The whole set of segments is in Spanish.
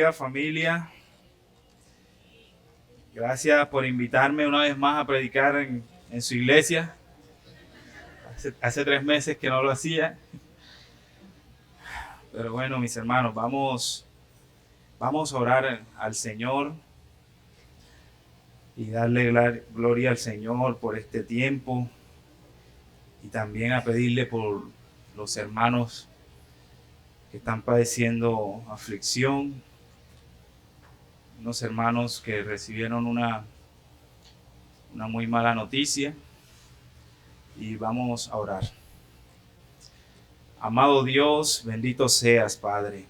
bendiga, familia. Gracias por invitarme una vez más a predicar en su iglesia. Hace 3 meses que no lo hacía. Pero bueno, mis hermanos, vamos a orar al Señor y darle gloria al Señor por este tiempo y también a pedirle por los hermanos que están padeciendo aflicción, unos hermanos que recibieron una muy mala noticia, y vamos a orar. Amado Dios, bendito seas, Padre.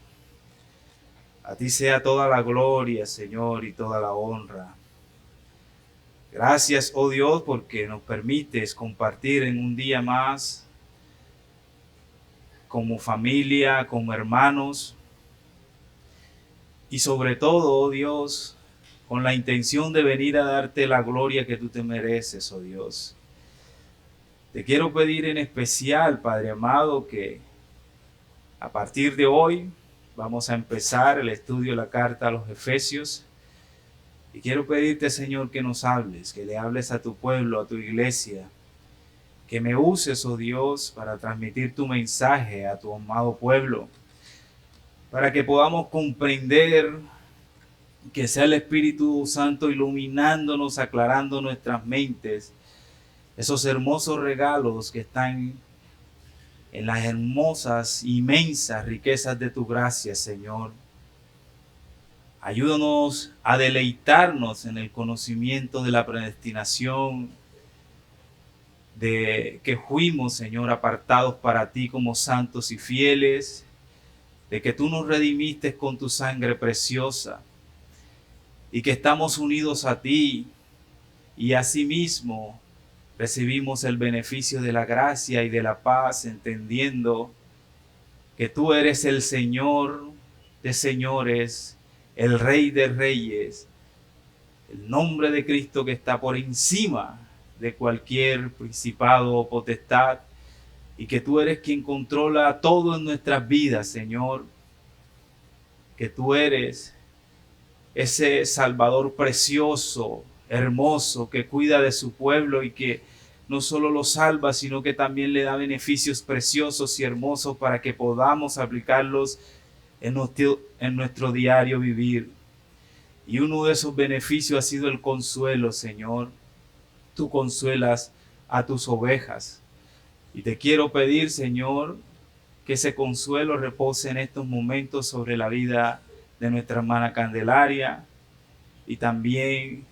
A ti sea toda la gloria, Señor, y toda la honra. Gracias, oh Dios, porque nos permites compartir en un día más como familia, como hermanos, y sobre todo, oh Dios, con la intención de venir a darte la gloria que tú te mereces, oh Dios. Te quiero pedir en especial, Padre amado, que a partir de hoy vamos a empezar el estudio de la carta a los Efesios. Y quiero pedirte, Señor, que nos hables, que le hables a tu pueblo, a tu iglesia, que me uses, oh Dios, para transmitir tu mensaje a tu amado pueblo, para que podamos comprender, que sea el Espíritu Santo iluminándonos, aclarando nuestras mentes, esos hermosos regalos que están en las hermosas, inmensas riquezas de tu gracia, Señor. Ayúdanos a deleitarnos en el conocimiento de la predestinación, de que fuimos, Señor, apartados para ti como santos y fieles, de que tú nos redimiste con tu sangre preciosa y que estamos unidos a ti, y asimismo recibimos el beneficio de la gracia y de la paz, entendiendo que tú eres el Señor de señores, el Rey de reyes, el nombre de Cristo que está por encima de cualquier principado o potestad, y que tú eres quien controla todo en nuestras vidas, Señor, que tú eres ese Salvador precioso, hermoso, que cuida de su pueblo y que no solo lo salva, sino que también le da beneficios preciosos y hermosos para que podamos aplicarlos en nuestro diario vivir. Y uno de esos beneficios ha sido el consuelo, Señor. Tú consuelas a tus ovejas. Y te quiero pedir, Señor, que ese consuelo repose en estos momentos sobre la vida de nuestra hermana Candelaria y también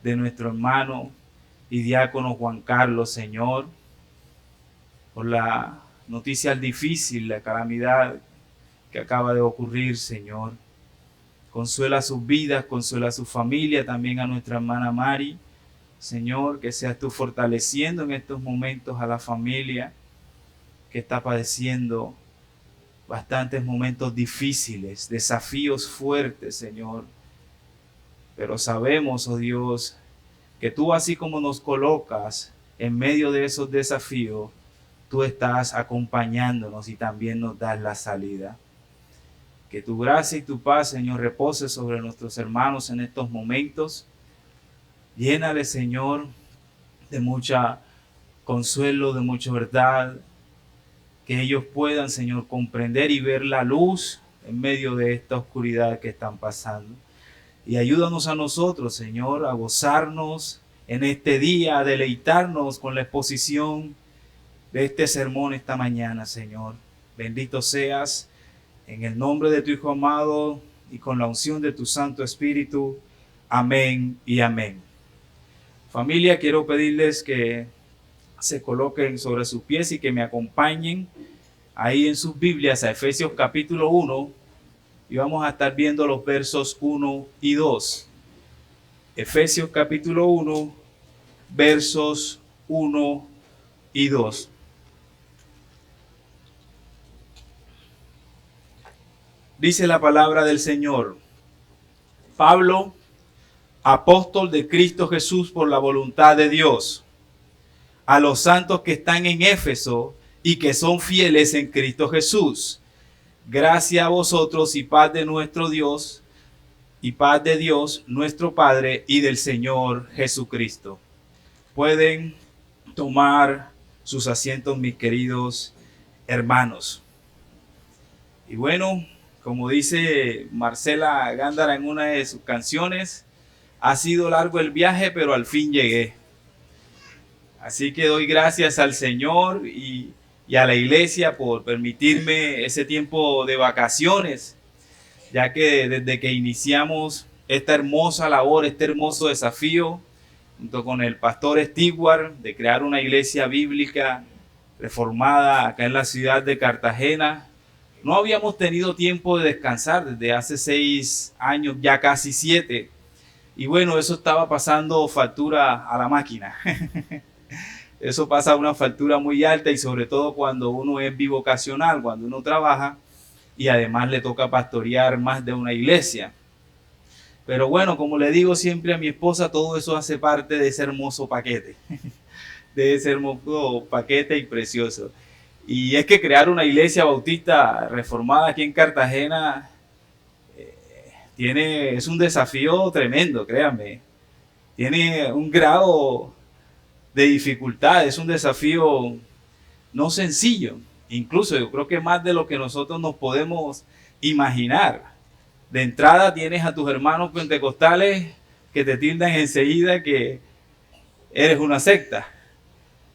de nuestro hermano y diácono Juan Carlos, Señor, por la noticia difícil, la calamidad que acaba de ocurrir, Señor. Consuela sus vidas, consuela a su familia, también a nuestra hermana Mari. Señor, que seas tú fortaleciendo en estos momentos a la familia que está padeciendo bastantes momentos difíciles, desafíos fuertes, Señor. Pero sabemos, oh Dios, que tú, así como nos colocas en medio de esos desafíos, tú estás acompañándonos y también nos das la salida. Que tu gracia y tu paz, Señor, repose sobre nuestros hermanos en estos momentos. Llénale, Señor, de mucha consuelo, de mucha verdad, que ellos puedan, Señor, comprender y ver la luz en medio de esta oscuridad que están pasando. Y ayúdanos a nosotros, Señor, a gozarnos en este día, a deleitarnos con la exposición de este sermón esta mañana, Señor. Bendito seas, en el nombre de tu Hijo amado y con la unción de tu Santo Espíritu. Amén y amén. Familia, quiero pedirles que se coloquen sobre sus pies y que me acompañen ahí en sus Biblias a Efesios capítulo 1, y vamos a estar viendo los versos 1 y 2. Efesios capítulo 1, versos 1 y 2. Dice la palabra del Señor: Pablo, apóstol de Cristo Jesús por la voluntad de Dios, a los santos que están en Éfeso y que son fieles en Cristo Jesús. Gracia a vosotros y paz de nuestro Dios, y paz de Dios, nuestro Padre, y del Señor Jesucristo. Pueden tomar sus asientos, mis queridos hermanos. Y bueno, como dice Marcela Gándara en una de sus canciones, ha sido largo el viaje, pero al fin llegué. Así que doy gracias al Señor y a la iglesia por permitirme ese tiempo de vacaciones, ya que desde que iniciamos esta hermosa labor, este hermoso desafío, junto con el pastor Stewart, de crear una iglesia bíblica reformada acá en la ciudad de Cartagena, no habíamos tenido tiempo de descansar desde hace 6 años, ya casi 7. Y bueno, eso estaba pasando factura a la máquina. Eso pasa una factura muy alta, y sobre todo cuando uno es bivocacional, cuando uno trabaja y además le toca pastorear más de una iglesia. Pero bueno, como le digo siempre a mi esposa, todo eso hace parte de ese hermoso paquete, de ese hermoso paquete y precioso. Y es que crear una iglesia bautista reformada aquí en Cartagena es un desafío tremendo, créanme. Tiene un grado de dificultad, es un desafío no sencillo. Incluso yo creo que más de lo que nosotros nos podemos imaginar. De entrada tienes a tus hermanos pentecostales que te tildan enseguida que eres una secta.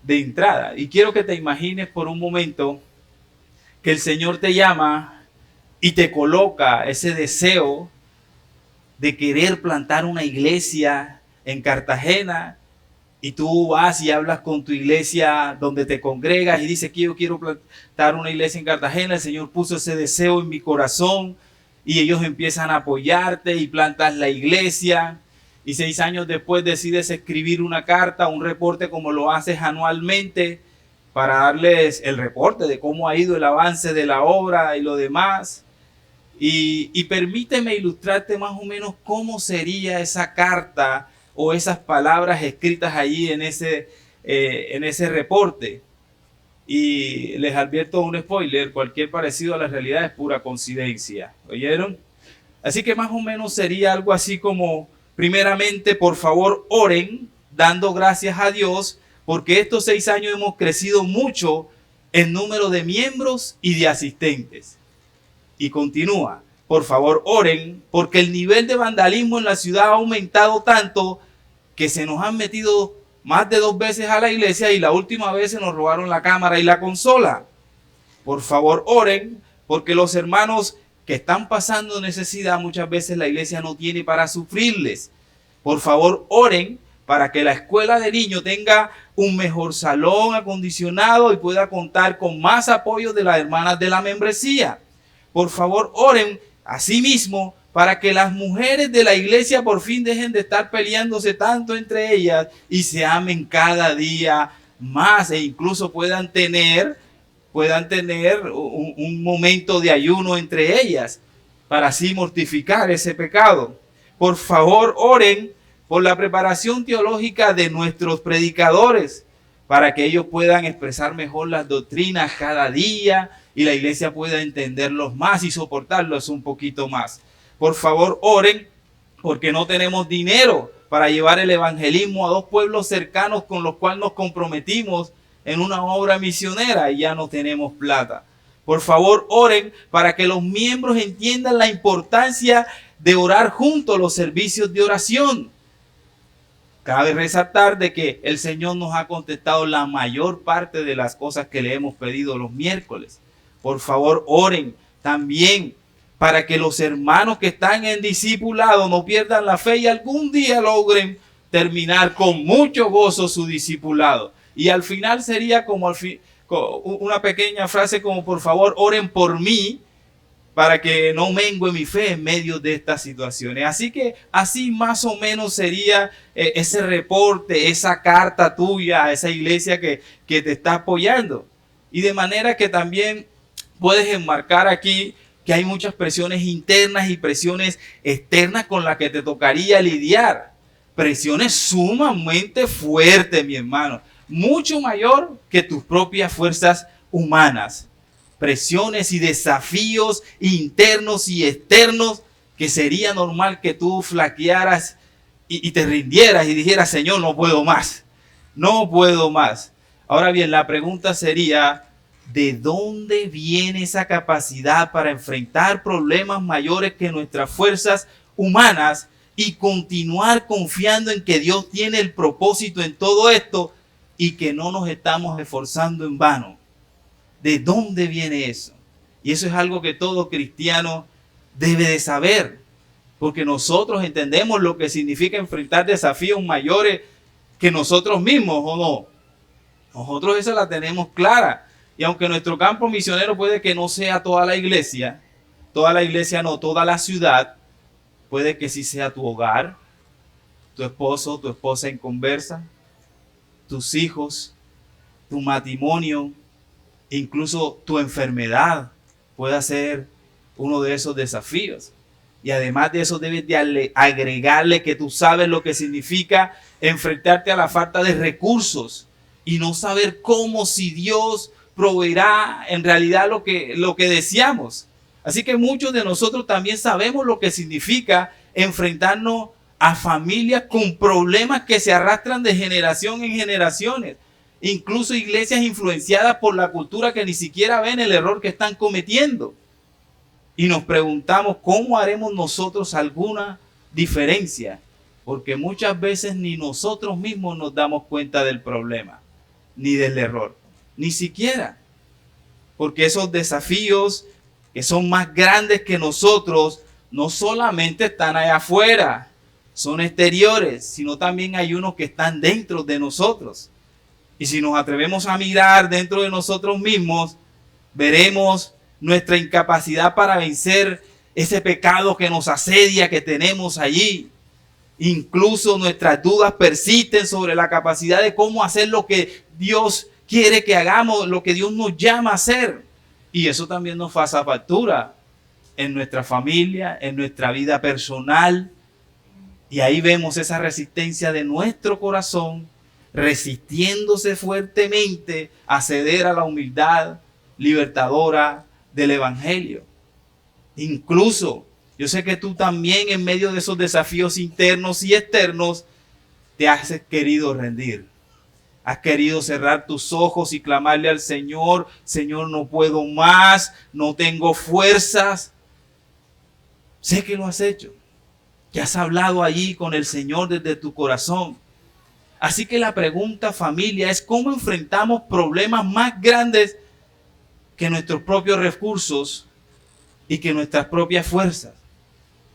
De entrada. Y quiero que te imagines por un momento que el Señor te llama y te coloca ese deseo de querer plantar una iglesia en Cartagena, y tú vas y hablas con tu iglesia donde te congregas y dices que yo quiero plantar una iglesia en Cartagena. El Señor puso ese deseo en mi corazón y ellos empiezan a apoyarte y plantas la iglesia. Y 6 años después decides escribir una carta, un reporte como lo haces anualmente, para darles el reporte de cómo ha ido el avance de la obra y lo demás. Y permíteme ilustrarte más o menos cómo sería esa carta o esas palabras escritas allí en ese reporte. Y les advierto un spoiler: cualquier parecido a la realidad es pura coincidencia. ¿Oyeron? Así que más o menos sería algo así como: primeramente, por favor, oren, dando gracias a Dios, porque estos 6 años hemos crecido mucho en número de miembros y de asistentes. Y continúa: por favor, oren, porque el nivel de vandalismo en la ciudad ha aumentado tanto que se nos han metido más de 2 veces a la iglesia, y la última vez se nos robaron la cámara y la consola. Por favor, oren, porque los hermanos que están pasando necesidad, muchas veces la iglesia no tiene para sufrirles. Por favor, oren para que la escuela de niños tenga un mejor salón acondicionado y pueda contar con más apoyo de las hermanas de la membresía. Por favor, oren asimismo para que las mujeres de la iglesia por fin dejen de estar peleándose tanto entre ellas y se amen cada día más, e incluso puedan tener un momento de ayuno entre ellas para así mortificar ese pecado. Por favor, oren por la preparación teológica de nuestros predicadores, para que ellos puedan expresar mejor las doctrinas cada día y la iglesia pueda entenderlos más y soportarlos un poquito más. Por favor, oren porque no tenemos dinero para llevar el evangelismo a 2 pueblos cercanos con los cuales nos comprometimos en una obra misionera y ya no tenemos plata. Por favor, oren para que los miembros entiendan la importancia de orar juntos los servicios de oración. Cabe resaltar de que el Señor nos ha contestado la mayor parte de las cosas que le hemos pedido los miércoles. Por favor, oren también para que los hermanos que están en discipulado no pierdan la fe y algún día logren terminar con mucho gozo su discipulado. Y al final sería como una pequeña frase como: por favor, oren por mí para que no mengue mi fe en medio de estas situaciones. Así que así más o menos sería ese reporte, esa carta tuya a esa iglesia que te está apoyando. Y de manera que también puedes enmarcar aquí que hay muchas presiones internas y presiones externas con las que te tocaría lidiar. Presiones sumamente fuertes, mi hermano. Mucho mayor que tus propias fuerzas humanas. Presiones y desafíos internos y externos que sería normal que tú flaquearas y te rindieras y dijeras, Señor, no puedo más, no puedo más. Ahora bien, la pregunta sería, ¿de dónde viene esa capacidad para enfrentar problemas mayores que nuestras fuerzas humanas y continuar confiando en que Dios tiene el propósito en todo esto y que no nos estamos esforzando en vano? ¿De dónde viene eso? Y eso es algo que todo cristiano debe de saber, porque nosotros entendemos lo que significa enfrentar desafíos mayores que nosotros mismos, ¿o no? Nosotros esa la tenemos clara. Y aunque nuestro campo misionero puede que no sea toda la iglesia no, toda la ciudad, puede que sí sea tu hogar, tu esposo, tu esposa en conversa, tus hijos, tu matrimonio, incluso tu enfermedad puede ser uno de esos desafíos. Y además de eso debes de agregarle que tú sabes lo que significa enfrentarte a la falta de recursos y no saber cómo, si Dios proveerá en realidad lo que deseamos. Así que muchos de nosotros también sabemos lo que significa enfrentarnos a familias con problemas que se arrastran de generación en generaciones. Incluso iglesias influenciadas por la cultura que ni siquiera ven el error que están cometiendo. Y nos preguntamos, ¿cómo haremos nosotros alguna diferencia? Porque muchas veces ni nosotros mismos nos damos cuenta del problema, ni del error, ni siquiera. Porque esos desafíos que son más grandes que nosotros, no solamente están allá afuera, son exteriores, sino también hay unos que están dentro de nosotros. Y si nos atrevemos a mirar dentro de nosotros mismos, veremos nuestra incapacidad para vencer ese pecado que nos asedia, que tenemos allí. Incluso nuestras dudas persisten sobre la capacidad de cómo hacer lo que Dios quiere que hagamos, lo que Dios nos llama a hacer. Y eso también nos pasa factura en nuestra familia, en nuestra vida personal. Y ahí vemos esa resistencia de nuestro corazón, resistiéndose fuertemente a ceder a la humildad libertadora del Evangelio. Incluso, yo sé que tú también en medio de esos desafíos internos y externos te has querido rendir. Has querido cerrar tus ojos y clamarle al Señor, Señor, no puedo más, no tengo fuerzas. Sé que lo has hecho, que has hablado allí con el Señor desde tu corazón. Así que la pregunta, familia, es cómo enfrentamos problemas más grandes que nuestros propios recursos y que nuestras propias fuerzas.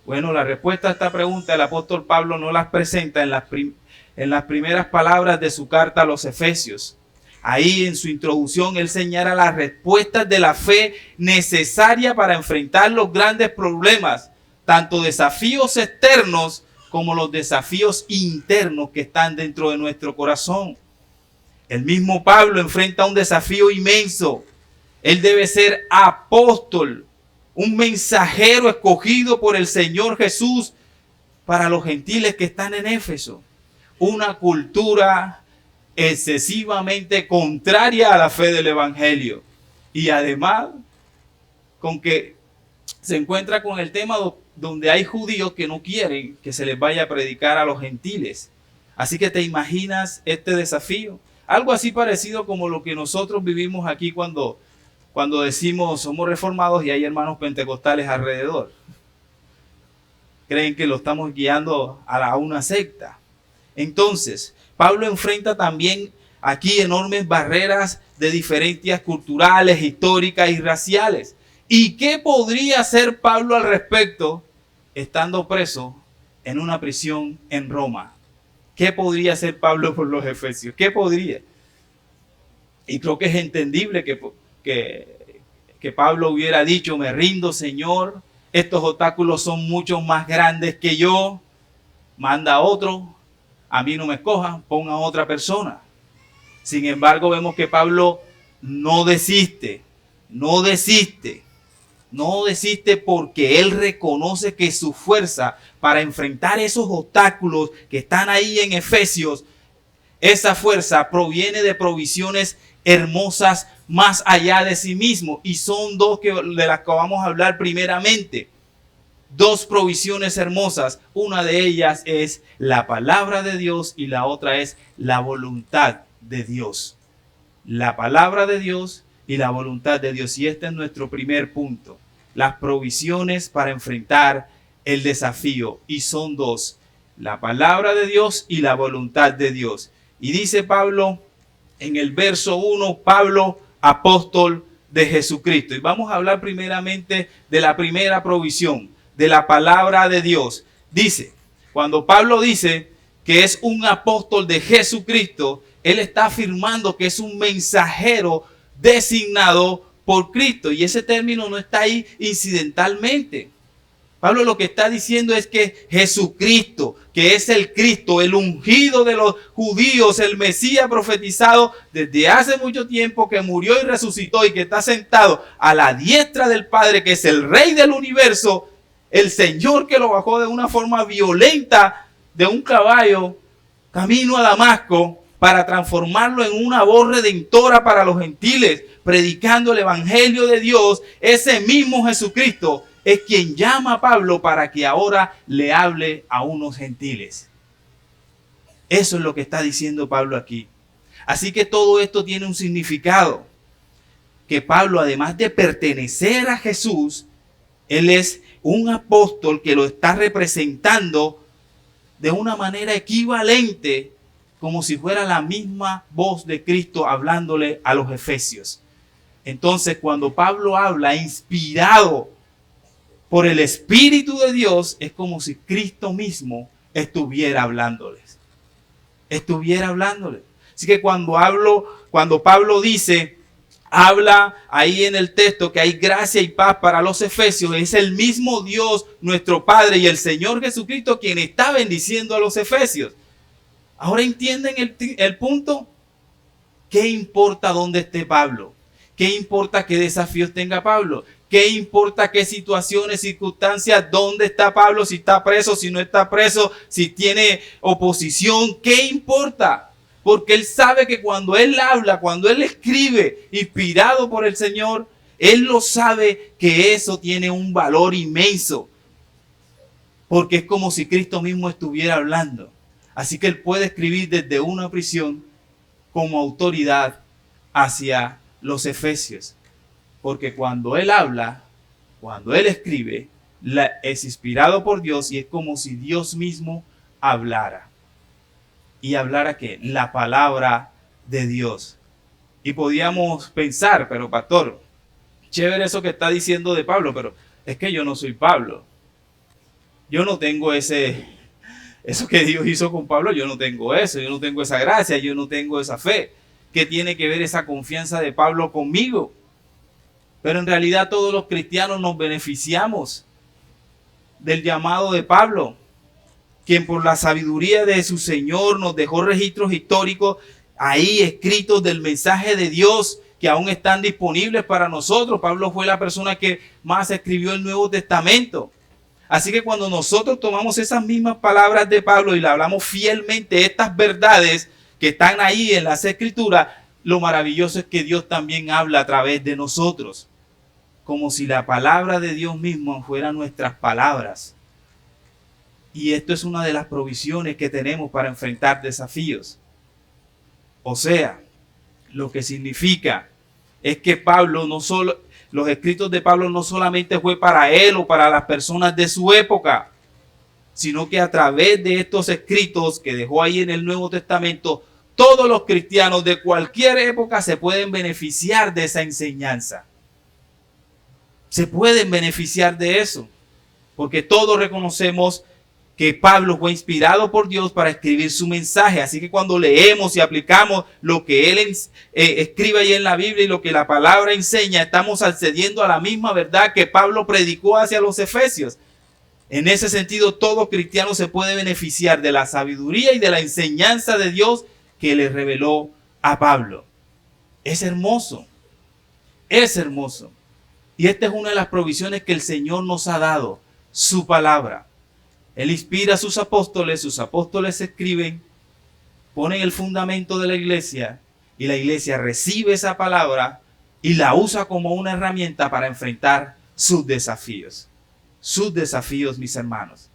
Bueno, la respuesta a esta pregunta el apóstol Pablo no las presenta en las primeras palabras de su carta a los Efesios. Ahí en su introducción él señala las respuestas de la fe necesaria para enfrentar los grandes problemas, tanto desafíos externos como los desafíos internos que están dentro de nuestro corazón. El mismo Pablo enfrenta un desafío inmenso. Él debe ser apóstol, un mensajero escogido por el Señor Jesús para los gentiles que están en Éfeso. Una cultura excesivamente contraria a la fe del Evangelio. Y además, con que se encuentra con el tema donde hay judíos que no quieren que se les vaya a predicar a los gentiles. Así que te imaginas este desafío. Algo así parecido como lo que nosotros vivimos aquí cuando decimos somos reformados y hay hermanos pentecostales alrededor. Creen que lo estamos guiando a una secta. Entonces, Pablo enfrenta también aquí enormes barreras de diferencias culturales, históricas y raciales. ¿Y qué podría hacer Pablo al respecto estando preso en una prisión en Roma? ¿Qué podría hacer Pablo por los efesios? ¿Qué podría? Y creo que es entendible que Pablo hubiera dicho, me rindo, Señor, estos obstáculos son mucho más grandes que yo, manda a otro, a mí no me escojan, ponga a otra persona. Sin embargo, vemos que Pablo no desiste porque él reconoce que su fuerza para enfrentar esos obstáculos que están ahí en Efesios, esa fuerza proviene de provisiones hermosas más allá de sí mismo. Y son dos de las que vamos a hablar primeramente. dos provisiones hermosas. Una de ellas es la palabra de Dios y la otra es la voluntad de Dios. La palabra de Dios y la voluntad de Dios. Y este es nuestro primer punto. Las provisiones para enfrentar el desafío. Y son dos. La palabra de Dios y la voluntad de Dios. Y dice Pablo en el verso 1, Pablo, apóstol de Jesucristo. Y vamos a hablar primeramente de la primera provisión, de la palabra de Dios. Dice, cuando Pablo dice que es un apóstol de Jesucristo, él está afirmando que es un mensajero designado por Cristo. Y ese término no está ahí incidentalmente. Pablo lo que está diciendo es que Jesucristo, que es el Cristo, el ungido de los judíos, el Mesías profetizado desde hace mucho tiempo, que murió y resucitó y que está sentado a la diestra del Padre, que es el Rey del universo, el Señor que lo bajó de una forma violenta de un caballo camino a Damasco para transformarlo en una voz redentora para los gentiles, predicando el evangelio de Dios. Ese mismo Jesucristo es quien llama a Pablo para que ahora le hable a unos gentiles. Eso es lo que está diciendo Pablo aquí. Así que todo esto tiene un significado. Que Pablo, además de pertenecer a Jesús, él es un apóstol que lo está representando de una manera equivalente, como si fuera la misma voz de Cristo hablándole a los efesios. Entonces, cuando Pablo habla inspirado por el Espíritu de Dios, es como si Cristo mismo estuviera hablándoles. Así que cuando Pablo dice, habla ahí en el texto que hay gracia y paz para los efesios, es el mismo Dios, nuestro Padre y el Señor Jesucristo quien está bendiciendo a los efesios. Ahora entienden el punto. ¿Qué importa dónde esté Pablo? ¿Qué importa qué desafíos tenga Pablo? ¿Qué importa qué situaciones, circunstancias, dónde está Pablo, si está preso, si no está preso, si tiene oposición? ¿Qué importa? Porque él sabe que cuando él habla, cuando él escribe, inspirado por el Señor, él lo sabe que eso tiene un valor inmenso. Porque es como si Cristo mismo estuviera hablando. Así que él puede escribir desde una prisión como autoridad hacia los efesios. Porque cuando él habla, cuando él escribe, es inspirado por Dios y es como si Dios mismo hablara. ¿Y hablara qué? La palabra de Dios. Y podíamos pensar, pero pastor, chévere eso que está diciendo de Pablo, pero es que yo no soy Pablo. Yo no tengo eso que Dios hizo con Pablo, yo no tengo eso, yo no tengo esa gracia, yo no tengo esa fe. ¿Qué tiene que ver esa confianza de Pablo conmigo? Pero en realidad todos los cristianos nos beneficiamos del llamado de Pablo, quien por la sabiduría de su Señor nos dejó registros históricos ahí escritos del mensaje de Dios que aún están disponibles para nosotros. Pablo fue la persona que más escribió el Nuevo Testamento. Así que cuando nosotros tomamos esas mismas palabras de Pablo y le hablamos fielmente estas verdades que están ahí en las Escrituras, lo maravilloso es que Dios también habla a través de nosotros, como si la palabra de Dios mismo fueran nuestras palabras. Y esto es una de las provisiones que tenemos para enfrentar desafíos. O sea, lo que significa es que Pablo los escritos de Pablo no solamente fue para él o para las personas de su época, sino que a través de estos escritos que dejó ahí en el Nuevo Testamento, todos los cristianos de cualquier época se pueden beneficiar de esa enseñanza. Se pueden beneficiar de eso, porque todos reconocemos que Pablo fue inspirado por Dios para escribir su mensaje. Así que cuando leemos y aplicamos lo que él escribe ahí en la Biblia y lo que la palabra enseña, estamos accediendo a la misma verdad que Pablo predicó hacia los efesios. En ese sentido, todo cristiano se puede beneficiar de la sabiduría y de la enseñanza de Dios que le reveló a Pablo. Es hermoso. Es hermoso. Y esta es una de las provisiones que el Señor nos ha dado, su palabra. Él inspira a sus apóstoles escriben, ponen el fundamento de la iglesia y la iglesia recibe esa palabra y la usa como una herramienta para enfrentar sus desafíos. sus desafíos, mis hermanos.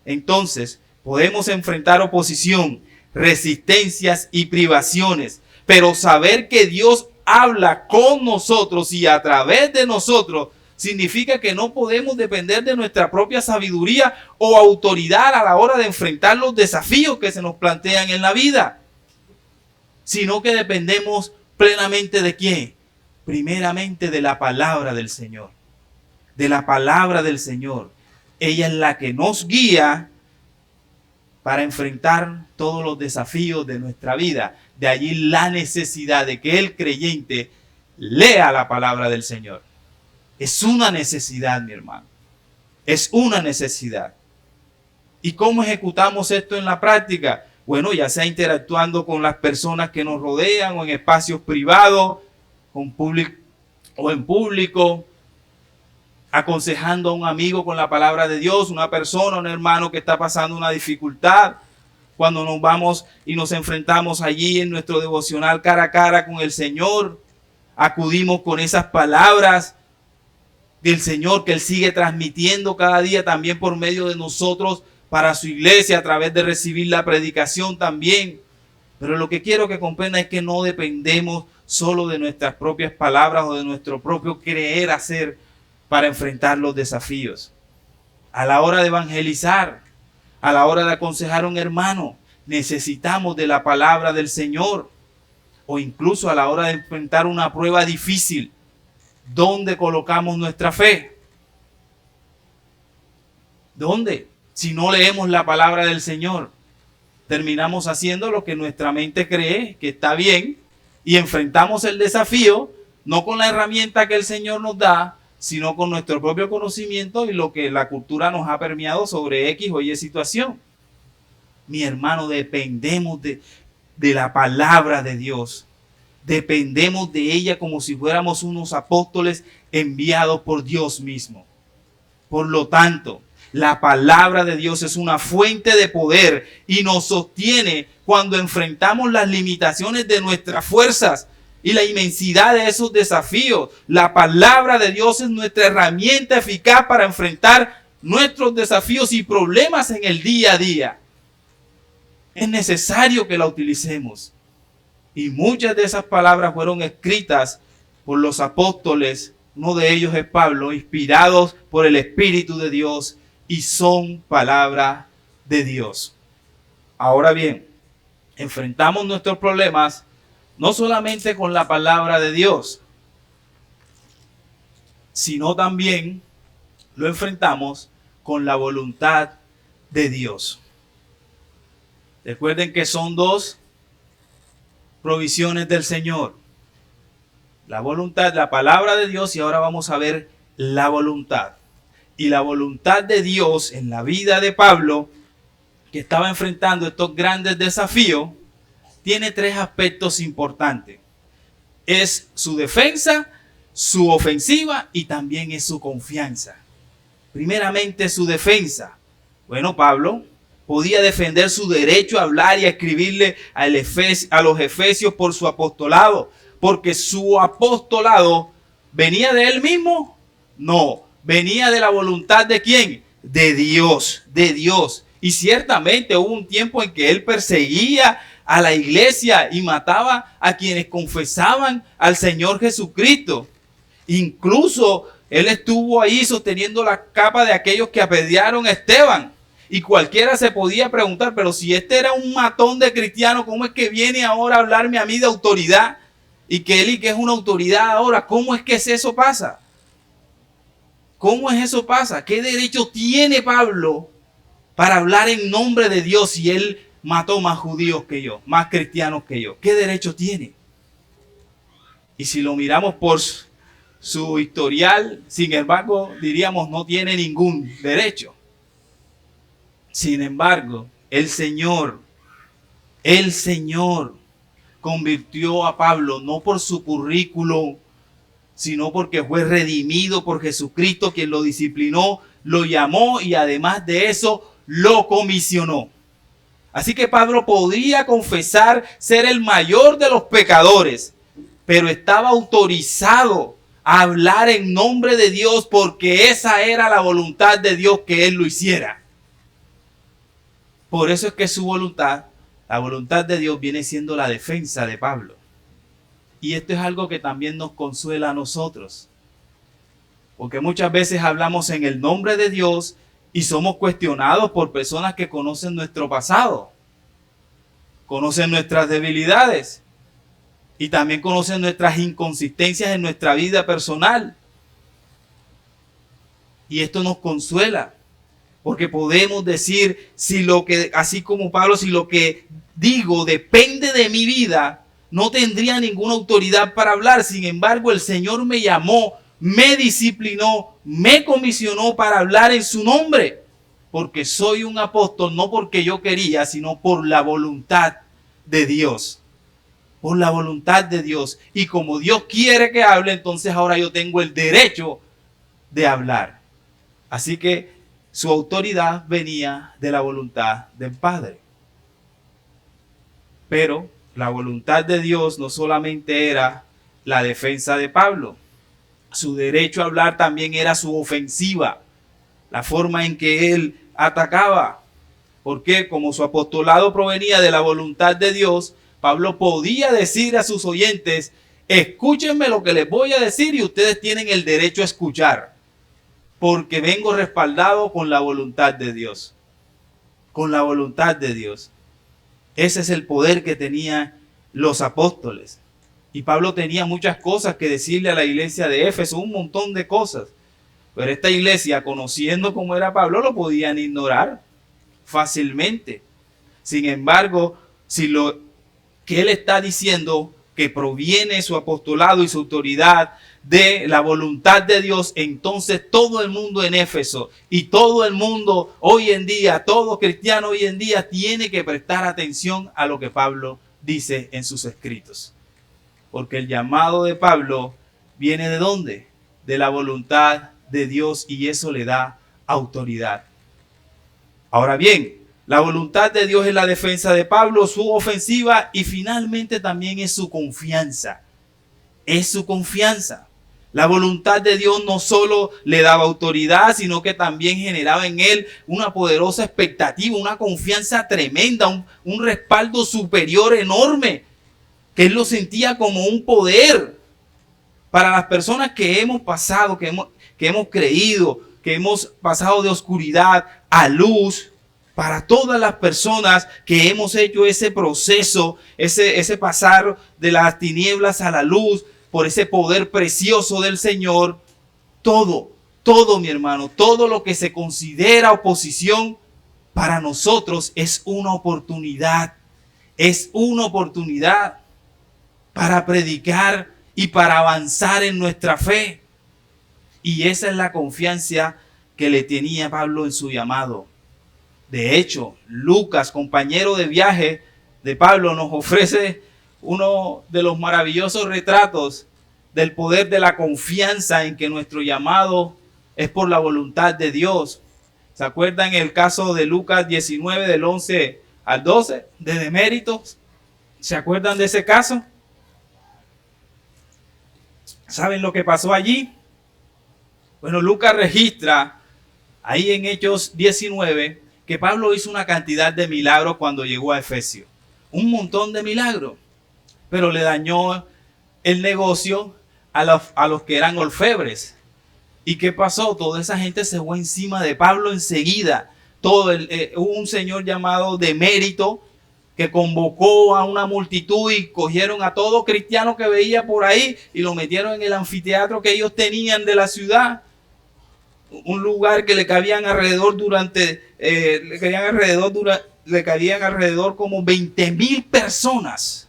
Entonces, podemos enfrentar oposición, resistencias y privaciones, pero saber que Dios habla con nosotros y a través de nosotros significa que no podemos depender de nuestra propia sabiduría o autoridad a la hora de enfrentar los desafíos que se nos plantean en la vida, sino que dependemos plenamente ¿de quién? Primeramente de la palabra del Señor. De la palabra del Señor. Ella es la que nos guía para enfrentar todos los desafíos de nuestra vida. De allí la necesidad de que el creyente lea la palabra del Señor. Es una necesidad, mi hermano. Es una necesidad. ¿Y cómo ejecutamos esto en la práctica? Bueno, ya sea interactuando con las personas que nos rodean o en espacios privados, o en público, aconsejando a un amigo con la palabra de Dios, una persona, un hermano que está pasando una dificultad. Cuando nos vamos y nos enfrentamos allí en nuestro devocional cara a cara con el Señor, acudimos con esas palabras del Señor que Él sigue transmitiendo cada día también por medio de nosotros para su iglesia a través de recibir la predicación también. Pero lo que quiero que comprenda es que no dependemos solo de nuestras propias palabras o de nuestro propio creer hacer para enfrentar los desafíos. A la hora de evangelizar, a la hora de aconsejar a un hermano, necesitamos de la palabra del Señor. O incluso a la hora de enfrentar una prueba difícil, ¿dónde colocamos nuestra fe? ¿Dónde? Si no leemos la palabra del Señor, terminamos haciendo lo que nuestra mente cree que está bien y enfrentamos el desafío no con la herramienta que el Señor nos da, sino con nuestro propio conocimiento y lo que la cultura nos ha permeado sobre X o Y situación. Mi hermano, dependemos de la palabra de Dios. Dependemos de ella como si fuéramos unos apóstoles enviados por Dios mismo. Por lo tanto, la palabra de Dios es una fuente de poder y nos sostiene cuando enfrentamos las limitaciones de nuestras fuerzas y la inmensidad de esos desafíos. La palabra de Dios es nuestra herramienta eficaz para enfrentar nuestros desafíos y problemas en el día a día. Es necesario que la utilicemos. Y muchas de esas palabras fueron escritas por los apóstoles. Uno de ellos es Pablo, inspirados por el Espíritu de Dios, y son palabra de Dios. Ahora bien, enfrentamos nuestros problemas no solamente con la palabra de Dios, sino también lo enfrentamos con la voluntad de Dios. Recuerden que son dos provisiones del Señor. La voluntad, la palabra de Dios, y ahora vamos a ver la voluntad. Y la voluntad de Dios en la vida de Pablo, que estaba enfrentando estos grandes desafíos, tiene tres aspectos importantes. Es su defensa, su ofensiva y también es su confianza. Primeramente, su defensa. Bueno, Pablo podía defender su derecho a hablar y a escribirle a los efesios por su apostolado, porque su apostolado venía de él mismo. No, venía de la voluntad de ¿quién? De Dios, de Dios. Y ciertamente hubo un tiempo en que él perseguía a la iglesia y mataba a quienes confesaban al Señor Jesucristo. Incluso él estuvo ahí sosteniendo la capa de aquellos que apedrearon a Esteban. Y cualquiera se podía preguntar, pero si este era un matón de cristiano, ¿cómo es que viene ahora a hablarme a mí de autoridad? Y que él es una autoridad ahora, ¿cómo es que eso pasa? ¿Cómo es eso pasa? ¿Qué derecho tiene Pablo para hablar en nombre de Dios si él mató más judíos que yo, más cristianos que yo? ¿Qué derecho tiene? Y si lo miramos por su historial, sin embargo, diríamos no tiene ningún derecho. Sin embargo, el Señor convirtió a Pablo no por su currículum, sino porque fue redimido por Jesucristo, quien lo disciplinó, lo llamó y además de eso lo comisionó. Así que Pablo podría confesar ser el mayor de los pecadores, pero estaba autorizado a hablar en nombre de Dios porque esa era la voluntad de Dios que él lo hiciera. Por eso es que su voluntad, la voluntad de Dios, viene siendo la defensa de Pablo. Y esto es algo que también nos consuela a nosotros. Porque muchas veces hablamos en el nombre de Dios y somos cuestionados por personas que conocen nuestro pasado, conocen nuestras debilidades y también conocen nuestras inconsistencias en nuestra vida personal. Y esto nos consuela, porque podemos decir, si lo que, así como Pablo, si lo que digo depende de mi vida, no tendría ninguna autoridad para hablar. Sin embargo, el Señor me llamó, me disciplinó, me comisionó para hablar en su nombre, porque soy un apóstol, no porque yo quería, sino por la voluntad de Dios. Por la voluntad de Dios. Y como Dios quiere que hable, entonces ahora yo tengo el derecho de hablar. Así que su autoridad venía de la voluntad del Padre. Pero la voluntad de Dios no solamente era la defensa de Pablo. Su derecho a hablar también era su ofensiva, la forma en que él atacaba. Porque como su apostolado provenía de la voluntad de Dios, Pablo podía decir a sus oyentes, escúchenme lo que les voy a decir y ustedes tienen el derecho a escuchar, porque vengo respaldado con la voluntad de Dios. Con la voluntad de Dios. Ese es el poder que tenían los apóstoles. Y Pablo tenía muchas cosas que decirle a la iglesia de Éfeso, un montón de cosas. Pero esta iglesia, conociendo cómo era Pablo, lo podían ignorar fácilmente. Sin embargo, si lo que él está diciendo, que proviene su apostolado y su autoridad de la voluntad de Dios, entonces todo el mundo en Éfeso y todo el mundo hoy en día, todo cristiano hoy en día tiene que prestar atención a lo que Pablo dice en sus escritos. Porque el llamado de Pablo viene ¿de dónde? De la voluntad de Dios, y eso le da autoridad. Ahora bien, la voluntad de Dios es la defensa de Pablo, su ofensiva, y finalmente también es su confianza. Es su confianza. La voluntad de Dios no solo le daba autoridad, sino que también generaba en él una poderosa expectativa, una confianza tremenda, un respaldo superior enorme, que él lo sentía como un poder para las personas que hemos pasado, que hemos creído, que hemos pasado de oscuridad a luz. Para todas las personas que hemos hecho ese proceso, ese pasar de las tinieblas a la luz, por ese poder precioso del Señor, todo, mi hermano, todo lo que se considera oposición, para nosotros es una oportunidad. Es una oportunidad para predicar y para avanzar en nuestra fe. Y esa es la confianza que le tenía Pablo en su llamado. De hecho, Lucas, compañero de viaje de Pablo, nos ofrece uno de los maravillosos retratos del poder de la confianza en que nuestro llamado es por la voluntad de Dios. ¿Se acuerdan el caso de Lucas 19 del 11 al 12 de deméritos? ¿Se acuerdan de ese caso? ¿Saben lo que pasó allí? Bueno, Lucas registra ahí en Hechos 19 que Pablo hizo una cantidad de milagros cuando llegó a Efesio. Un montón de milagros. Pero le dañó el negocio a los que eran orfebres. ¿Y qué pasó? Toda esa gente se fue encima de Pablo enseguida. Hubo un señor llamado Demérito que convocó a una multitud y cogieron a todo cristiano que veía por ahí y lo metieron en el anfiteatro que ellos tenían de la ciudad. Un lugar que le cabían alrededor como 20,000 personas.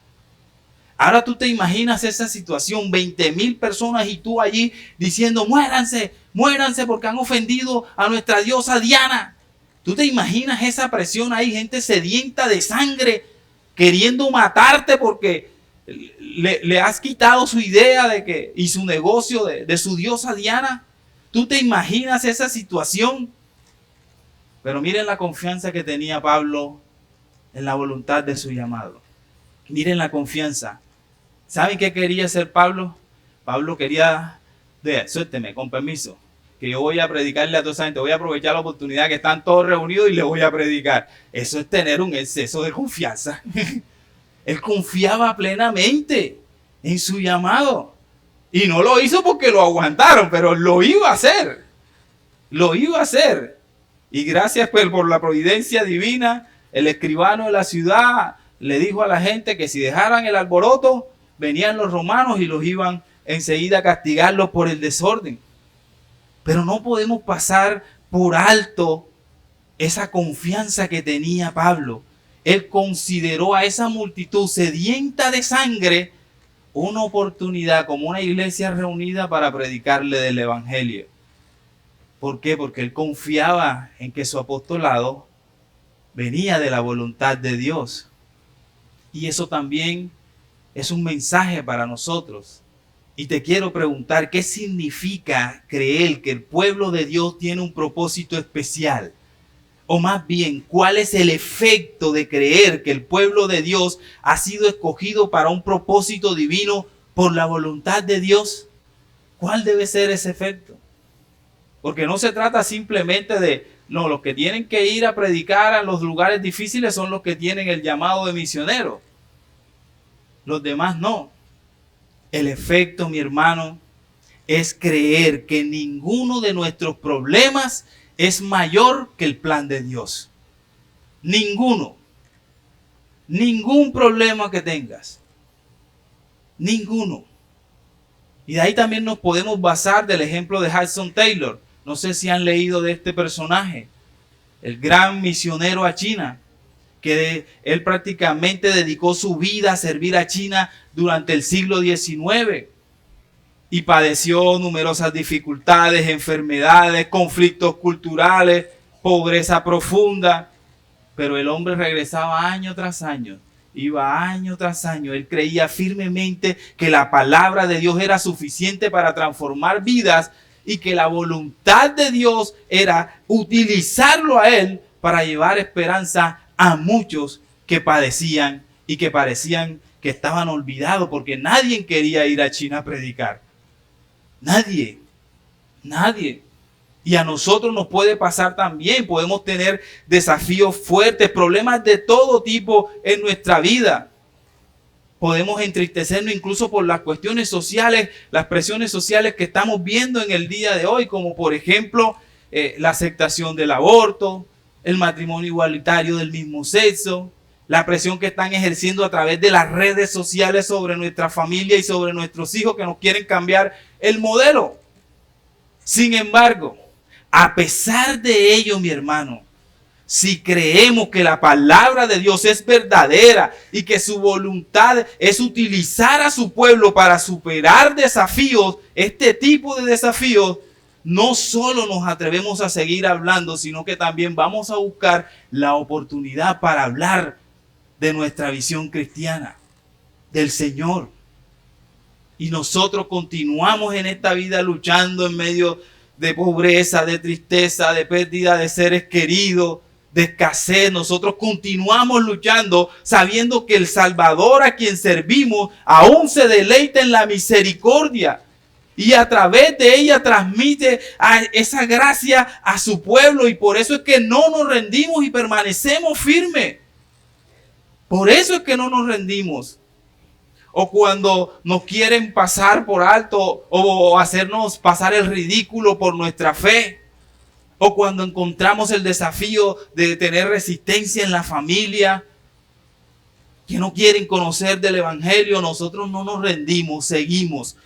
Ahora tú te imaginas esa situación, 20,000 personas y tú allí diciendo, muéranse, muéranse porque han ofendido a nuestra diosa Diana. Tú te imaginas esa presión ahí, gente sedienta de sangre, queriendo matarte porque le has quitado su idea y su negocio de su diosa Diana. ¿Tú te imaginas esa situación? Pero miren la confianza que tenía Pablo en la voluntad de su llamado. Miren la confianza. ¿Saben qué quería hacer Pablo? Pablo quería Suélteme, con permiso, que yo voy a predicarle a toda esa gente, voy a aprovechar la oportunidad que están todos reunidos y le voy a predicar. Eso es tener un exceso de confianza. Él confiaba plenamente en su llamado. Y no lo hizo porque lo aguantaron, pero lo iba a hacer. Lo iba a hacer. Y gracias por la providencia divina, el escribano de la ciudad le dijo a la gente que si dejaran el alboroto, venían los romanos y los iban enseguida a castigarlos por el desorden. Pero no podemos pasar por alto esa confianza que tenía Pablo. Él consideró a esa multitud sedienta de sangre una oportunidad como una iglesia reunida para predicarle del evangelio. ¿Por qué? Porque él confiaba en que su apostolado venía de la voluntad de Dios. Y eso también es un mensaje para nosotros. Y te quiero preguntar, ¿qué significa creer que el pueblo de Dios tiene un propósito especial? O más bien, ¿cuál es el efecto de creer que el pueblo de Dios ha sido escogido para un propósito divino por la voluntad de Dios? ¿Cuál debe ser ese efecto? Porque no se trata simplemente de, no, los que tienen que ir a predicar a los lugares difíciles son los que tienen el llamado de misionero. Los demás no. El efecto, mi hermano, es creer que ninguno de nuestros problemas es mayor que el plan de Dios. Ninguno. Ningún problema que tengas. Ninguno. Y de ahí también nos podemos basar del ejemplo de Hudson Taylor. No sé si han leído de este personaje, el gran misionero a China, que él prácticamente dedicó su vida a servir a China durante el siglo XIX y padeció numerosas dificultades, enfermedades, conflictos culturales, pobreza profunda, pero el hombre regresaba año tras año, iba año tras año. Él creía firmemente que la palabra de Dios era suficiente para transformar vidas y que la voluntad de Dios era utilizarlo a él para llevar esperanza a muchos que padecían y que parecían que estaban olvidados, porque nadie quería ir a China a predicar. Nadie. Y a nosotros nos puede pasar también. Podemos tener desafíos fuertes, problemas de todo tipo en nuestra vida. Podemos entristecernos incluso por las cuestiones sociales, las presiones sociales que estamos viendo en el día de hoy, como por ejemplo la aceptación del aborto, el matrimonio igualitario del mismo sexo, la presión que están ejerciendo a través de las redes sociales sobre nuestra familia y sobre nuestros hijos, que nos quieren cambiar el modelo. Sin embargo, a pesar de ello, mi hermano, si creemos que la palabra de Dios es verdadera y que su voluntad es utilizar a su pueblo para superar desafíos, este tipo de desafíos, no solo nos atrevemos a seguir hablando, sino que también vamos a buscar la oportunidad para hablar de nuestra visión cristiana, del Señor. Y nosotros continuamos en esta vida luchando en medio de pobreza, de tristeza, de pérdida de seres queridos, de escasez. Nosotros continuamos luchando sabiendo que el Salvador a quien servimos aún se deleita en la misericordia y a través de ella transmite esa gracia a su pueblo, y por eso es que no nos rendimos y permanecemos firmes. Por eso es que no nos rendimos. O cuando nos quieren pasar por alto o hacernos pasar el ridículo por nuestra fe. O cuando encontramos el desafío de tener resistencia en la familia, que no quieren conocer del evangelio, nosotros no nos rendimos, seguimos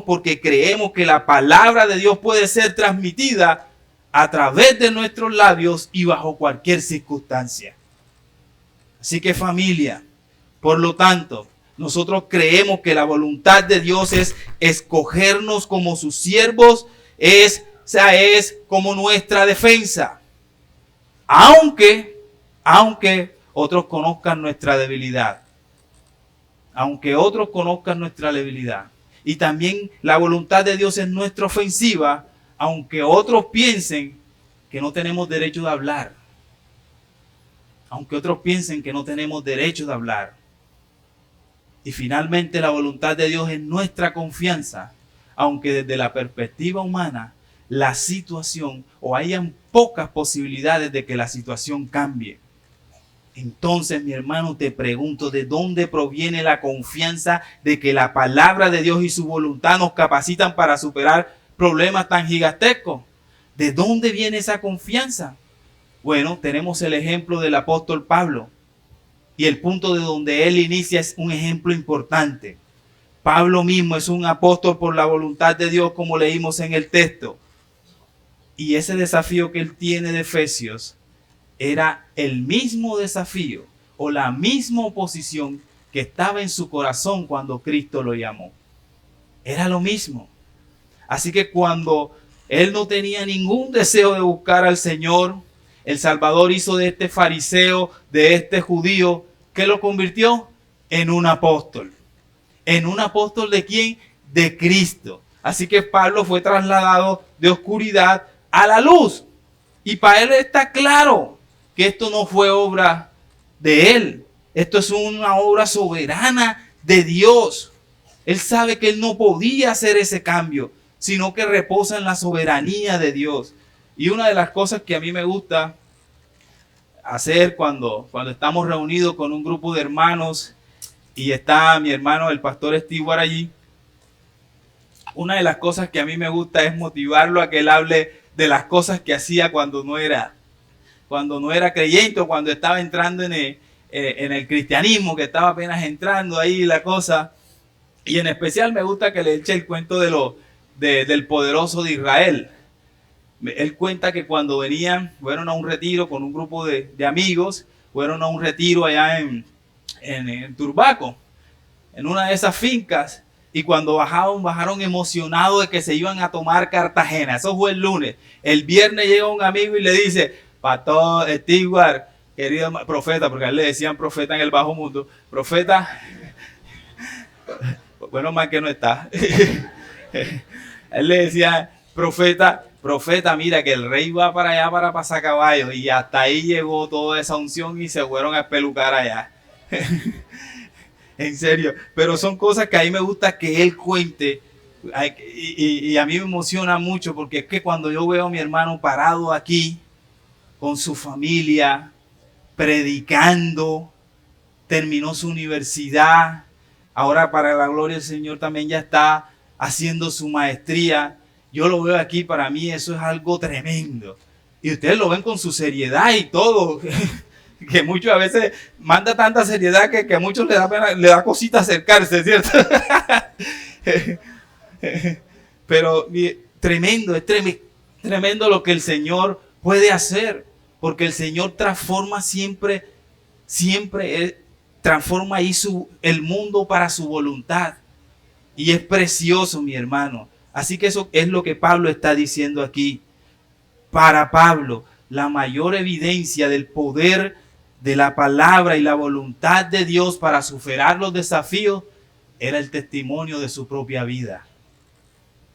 porque creemos que la palabra de Dios puede ser transmitida a través de nuestros labios y bajo cualquier circunstancia. Así que, familia, por lo tanto, nosotros creemos que la voluntad de Dios es escogernos como sus siervos, es como nuestra defensa. Aunque otros conozcan nuestra debilidad. Y también la voluntad de Dios es nuestra ofensiva, aunque otros piensen que no tenemos derecho de hablar. Y finalmente la voluntad de Dios es nuestra confianza, aunque desde la perspectiva humana la situación o hayan pocas posibilidades de que la situación cambie. Entonces, mi hermano, te pregunto, ¿de dónde proviene la confianza de que la palabra de Dios y su voluntad nos capacitan para superar problemas tan gigantescos? ¿De dónde viene esa confianza? Bueno, tenemos el ejemplo del apóstol Pablo. Y el punto de donde él inicia es un ejemplo importante. Pablo mismo es un apóstol por la voluntad de Dios, como leímos en el texto. Y ese desafío que él tiene de Efesios era el mismo desafío o la misma oposición que estaba en su corazón cuando Cristo lo llamó. Era lo mismo. Así que cuando él no tenía ningún deseo de buscar al Señor, el Salvador hizo de este fariseo, de este judío, ¿qué lo convirtió? En un apóstol. ¿En un apóstol de quién? De Cristo. Así que Pablo fue trasladado de oscuridad a la luz. Y para él está claro que esto no fue obra de él. Esto es una obra soberana de Dios. Él sabe que él no podía hacer ese cambio, sino que reposa en la soberanía de Dios. Y una de las cosas que a mí me gusta hacer cuando estamos reunidos con un grupo de hermanos y está mi hermano, el pastor Stewart allí, una de las cosas que a mí me gusta es motivarlo a que él hable de las cosas que hacía cuando no era creyente o cuando estaba entrando en el cristianismo, que estaba apenas entrando ahí la cosa. Y en especial me gusta que le eche el cuento del poderoso de Israel. Él cuenta que cuando fueron a un retiro con un grupo de amigos, fueron a un retiro allá en Turbaco, en una de esas fincas, y cuando bajaron emocionados de que se iban a tomar Cartagena. Eso fue el lunes. El viernes llega un amigo y le dice: Pastor Stewart, querido profeta, porque a él le decían profeta en el bajo mundo, profeta, bueno, más que no está. Él le decía: profeta, mira que el rey va para allá para pasar caballos. Y hasta ahí llegó toda esa unción y se fueron a espelucar allá. En serio, pero son cosas que a mí me gusta que él cuente. Y a mí me emociona mucho, porque es que cuando yo veo a mi hermano parado aquí con su familia, predicando, terminó su universidad, ahora para la gloria del Señor también ya está haciendo su maestría. Yo lo veo aquí, para mí eso es algo tremendo. Y ustedes lo ven con su seriedad y todo, que muchas veces manda tanta seriedad que a muchos le da cosita acercarse, ¿cierto? Pero tremendo, es tremendo lo que el Señor puede hacer, porque el Señor transforma siempre transforma ahí el mundo para su voluntad. Y es precioso, mi hermano. Así que eso es lo que Pablo está diciendo aquí. Para Pablo, la mayor evidencia del poder de la palabra y la voluntad de Dios para superar los desafíos era el testimonio de su propia vida.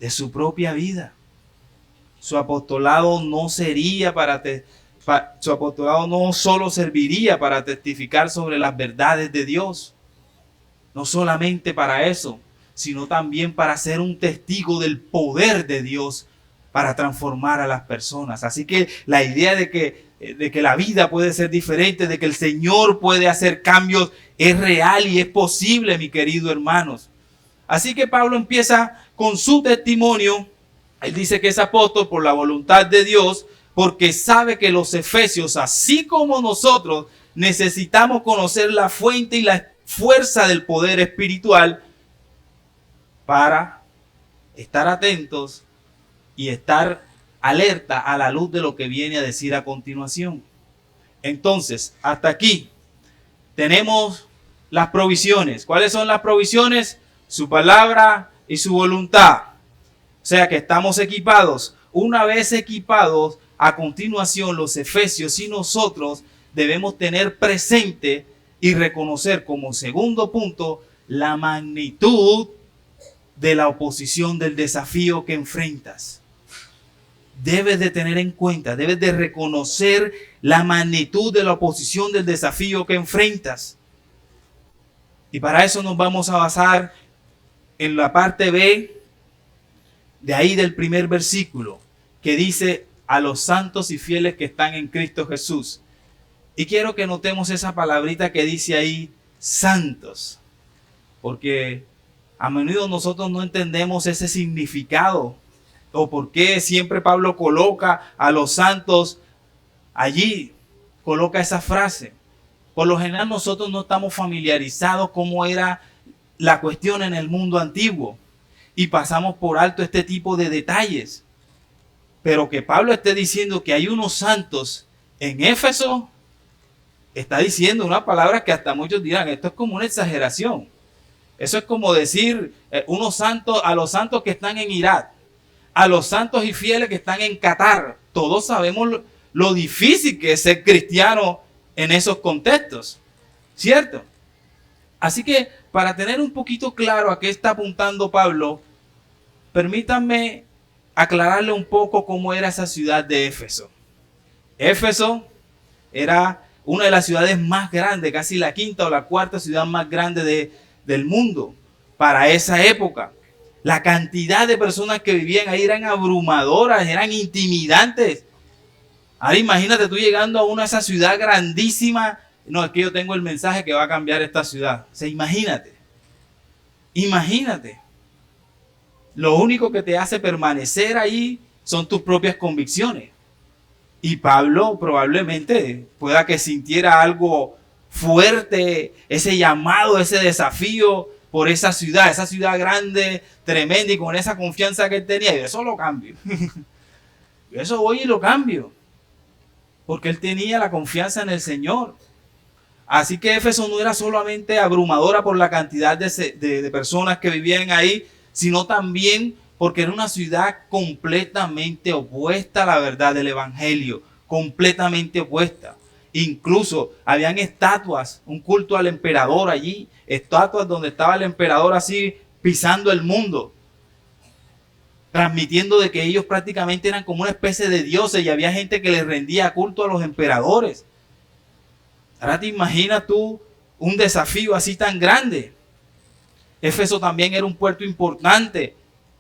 De su propia vida. Su apostolado no solo serviría para testificar sobre las verdades de Dios. No solamente para eso, sino también para ser un testigo del poder de Dios para transformar a las personas. Así que la idea de que la vida puede ser diferente, de que el Señor puede hacer cambios, es real y es posible, mi querido hermanos. Así que Pablo empieza con su testimonio. Él dice que es apóstol por la voluntad de Dios, porque sabe que los efesios, así como nosotros, necesitamos conocer la fuente y la fuerza del poder espiritual para estar atentos y estar alerta a la luz de lo que viene a decir a continuación. Entonces, hasta aquí tenemos las provisiones. ¿Cuáles son las provisiones? Su palabra y su voluntad. O sea que estamos equipados. Una vez equipados, a continuación los efesios y nosotros debemos tener presente y reconocer como segundo punto la magnitud de la oposición, del desafío que enfrentas. Debes de tener en cuenta, debes de reconocer la magnitud de la oposición, del desafío que enfrentas. Y para eso nos vamos a basar en la parte B De ahí del primer versículo que dice a los santos y fieles que están en Cristo Jesús. Y quiero que notemos esa palabrita que dice ahí, santos. Porque a menudo nosotros no entendemos ese significado o por qué siempre Pablo coloca a los santos allí, coloca esa frase. Por lo general nosotros no estamos familiarizados cómo era la cuestión en el mundo antiguo y pasamos por alto este tipo de detalles. Pero que Pablo esté diciendo que hay unos santos en Éfeso, está diciendo una palabra que hasta muchos dirán, esto es como una exageración. Eso es como decir unos santos, a los santos que están en Irak, a los santos y fieles que están en Qatar. Todos sabemos lo difícil que es ser cristiano en esos contextos, ¿cierto? Así que para tener un poquito claro a qué está apuntando Pablo, permítanme aclararle un poco cómo era esa ciudad de Éfeso. Éfeso era una de las ciudades más grandes, casi la quinta o la cuarta ciudad más grande del mundo para esa época. La cantidad de personas que vivían ahí eran abrumadoras, eran intimidantes. Ahora imagínate tú llegando a esa ciudad grandísima. No, es que yo tengo el mensaje que va a cambiar esta ciudad. O sea, imagínate. Lo único que te hace permanecer ahí son tus propias convicciones. Y Pablo probablemente pueda que sintiera algo fuerte, ese llamado, ese desafío por esa ciudad grande, tremenda, y con esa confianza que él tenía. Y eso lo cambio. Eso voy y lo cambio. Porque él tenía la confianza en el Señor. Así que Éfeso no era solamente abrumadora por la cantidad de personas que vivían ahí, sino también porque era una ciudad completamente opuesta a la verdad del Evangelio, completamente opuesta. Incluso habían estatuas, un culto al emperador allí, estatuas donde estaba el emperador así pisando el mundo, transmitiendo de que ellos prácticamente eran como una especie de dioses y había gente que les rendía culto a los emperadores. Ahora te imaginas tú un desafío así tan grande. Éfeso también era un puerto importante,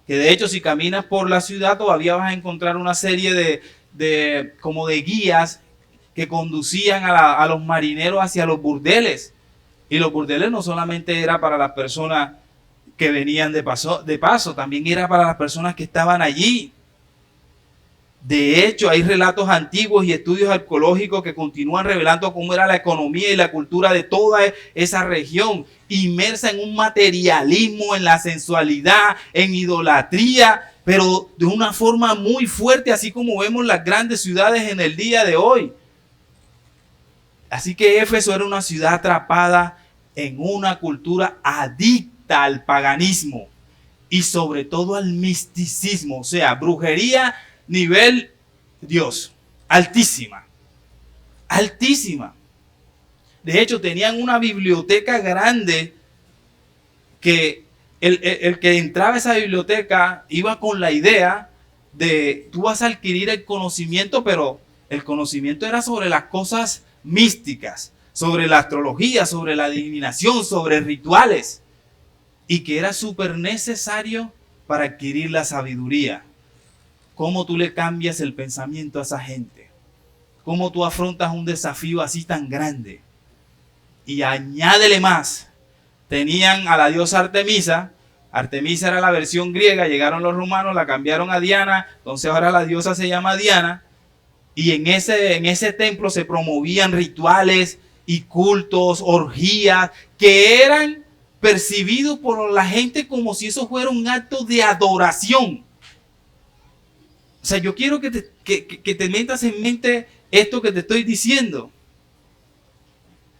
que de hecho si caminas por la ciudad todavía vas a encontrar una serie de guías que conducían a los marineros hacia los burdeles. Y los burdeles no solamente era para las personas que venían de paso, también era para las personas que estaban allí. De hecho, hay relatos antiguos y estudios arqueológicos que continúan revelando cómo era la economía y la cultura de toda esa región, inmersa en un materialismo, en la sensualidad, en idolatría, pero de una forma muy fuerte, así como vemos las grandes ciudades en el día de hoy. Así que Éfeso era una ciudad atrapada en una cultura adicta al paganismo y sobre todo al misticismo, o sea, brujería nivel Dios, altísima. De hecho, tenían una biblioteca grande que el que entraba a esa biblioteca iba con la idea de tú vas a adquirir el conocimiento, pero el conocimiento era sobre las cosas místicas, sobre la astrología, sobre la adivinación, sobre rituales, y que era súper necesario para adquirir la sabiduría. ¿Cómo tú le cambias el pensamiento a esa gente? ¿Cómo tú afrontas un desafío así tan grande? Y añádele más, tenían a la diosa Artemisa. Artemisa era la versión griega, llegaron los romanos, la cambiaron a Diana, entonces ahora la diosa se llama Diana. Y en ese templo se promovían rituales y cultos, orgías, que eran percibidos por la gente como si eso fuera un acto de adoración. O sea, yo quiero que te metas en mente esto que te estoy diciendo.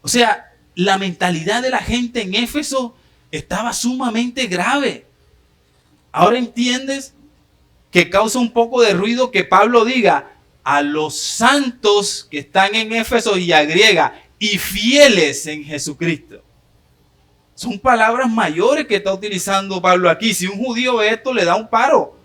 O sea, la mentalidad de la gente en Éfeso estaba sumamente grave. Ahora entiendes que causa un poco de ruido que Pablo diga a los santos que están en Éfeso y agrega y fieles en Jesucristo. Son palabras mayores que está utilizando Pablo aquí. Si un judío ve esto, le da un paro.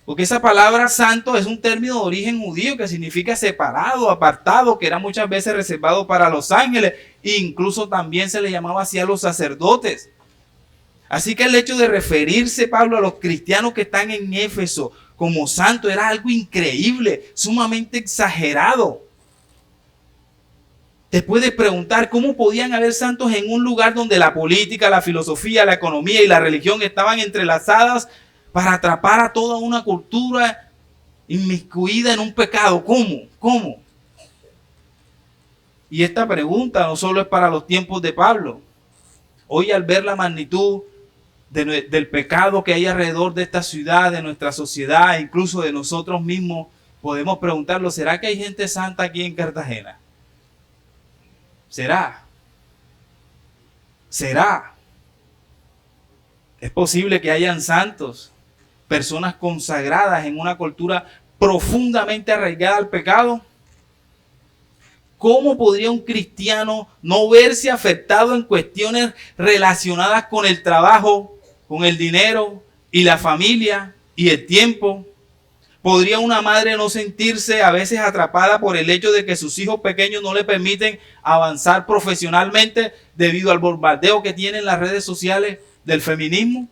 Porque esa palabra santo es un término de origen judío que significa separado, apartado, que era muchas veces reservado para los ángeles. E incluso también se le llamaba así a los sacerdotes. Así que el hecho de referirse Pablo a los cristianos que están en Éfeso como santos era algo increíble, sumamente exagerado. Te puedes preguntar cómo podían haber santos en un lugar donde la política, la filosofía, la economía y la religión estaban entrelazadas para atrapar a toda una cultura inmiscuida en un pecado. ¿Cómo? Y esta pregunta no solo es para los tiempos de Pablo. Hoy, al ver la magnitud del pecado que hay alrededor de esta ciudad, de nuestra sociedad, incluso de nosotros mismos, podemos preguntarlo: ¿será que hay gente santa aquí en Cartagena? ¿Será? Es posible que hayan santos, personas consagradas en una cultura profundamente arraigada al pecado. ¿Cómo podría un cristiano no verse afectado en cuestiones relacionadas con el trabajo, con el dinero y la familia y el tiempo? ¿Podría una madre no sentirse a veces atrapada por el hecho de que sus hijos pequeños no le permiten avanzar profesionalmente debido al bombardeo que tienen las redes sociales del feminismo?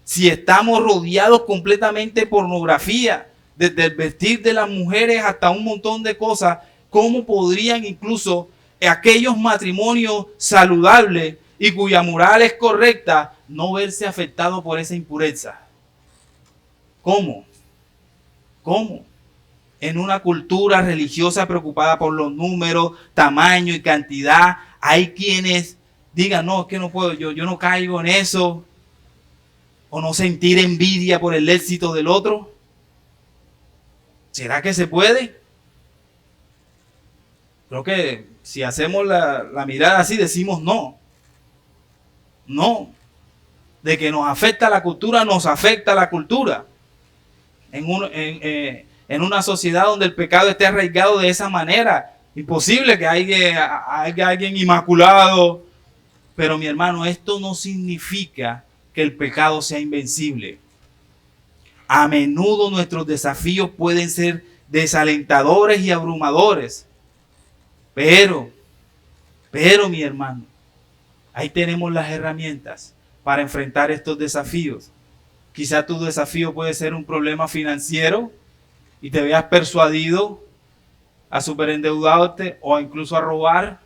Si estamos rodeados completamente de pornografía, desde el vestir de las mujeres hasta un montón de cosas, ¿cómo podrían incluso aquellos matrimonios saludables y cuya moral es correcta no verse afectados por esa impureza? ¿Cómo? En una cultura religiosa preocupada por los números, tamaño y cantidad, hay quienes digan: no, es que no puedo, yo no caigo en eso. O no sentir envidia por el éxito del otro. ¿Será que se puede? Creo que si hacemos la mirada así, decimos no. De que nos afecta la cultura, nos afecta la cultura. En una sociedad donde el pecado esté arraigado de esa manera, imposible que haya alguien inmaculado. Pero mi hermano, esto no significa que el pecado sea invencible. A menudo nuestros desafíos pueden ser desalentadores y abrumadores. Pero mi hermano, ahí tenemos las herramientas para enfrentar estos desafíos. Quizá tu desafío puede ser un problema financiero y te veas persuadido a superendeudarte o incluso a robar.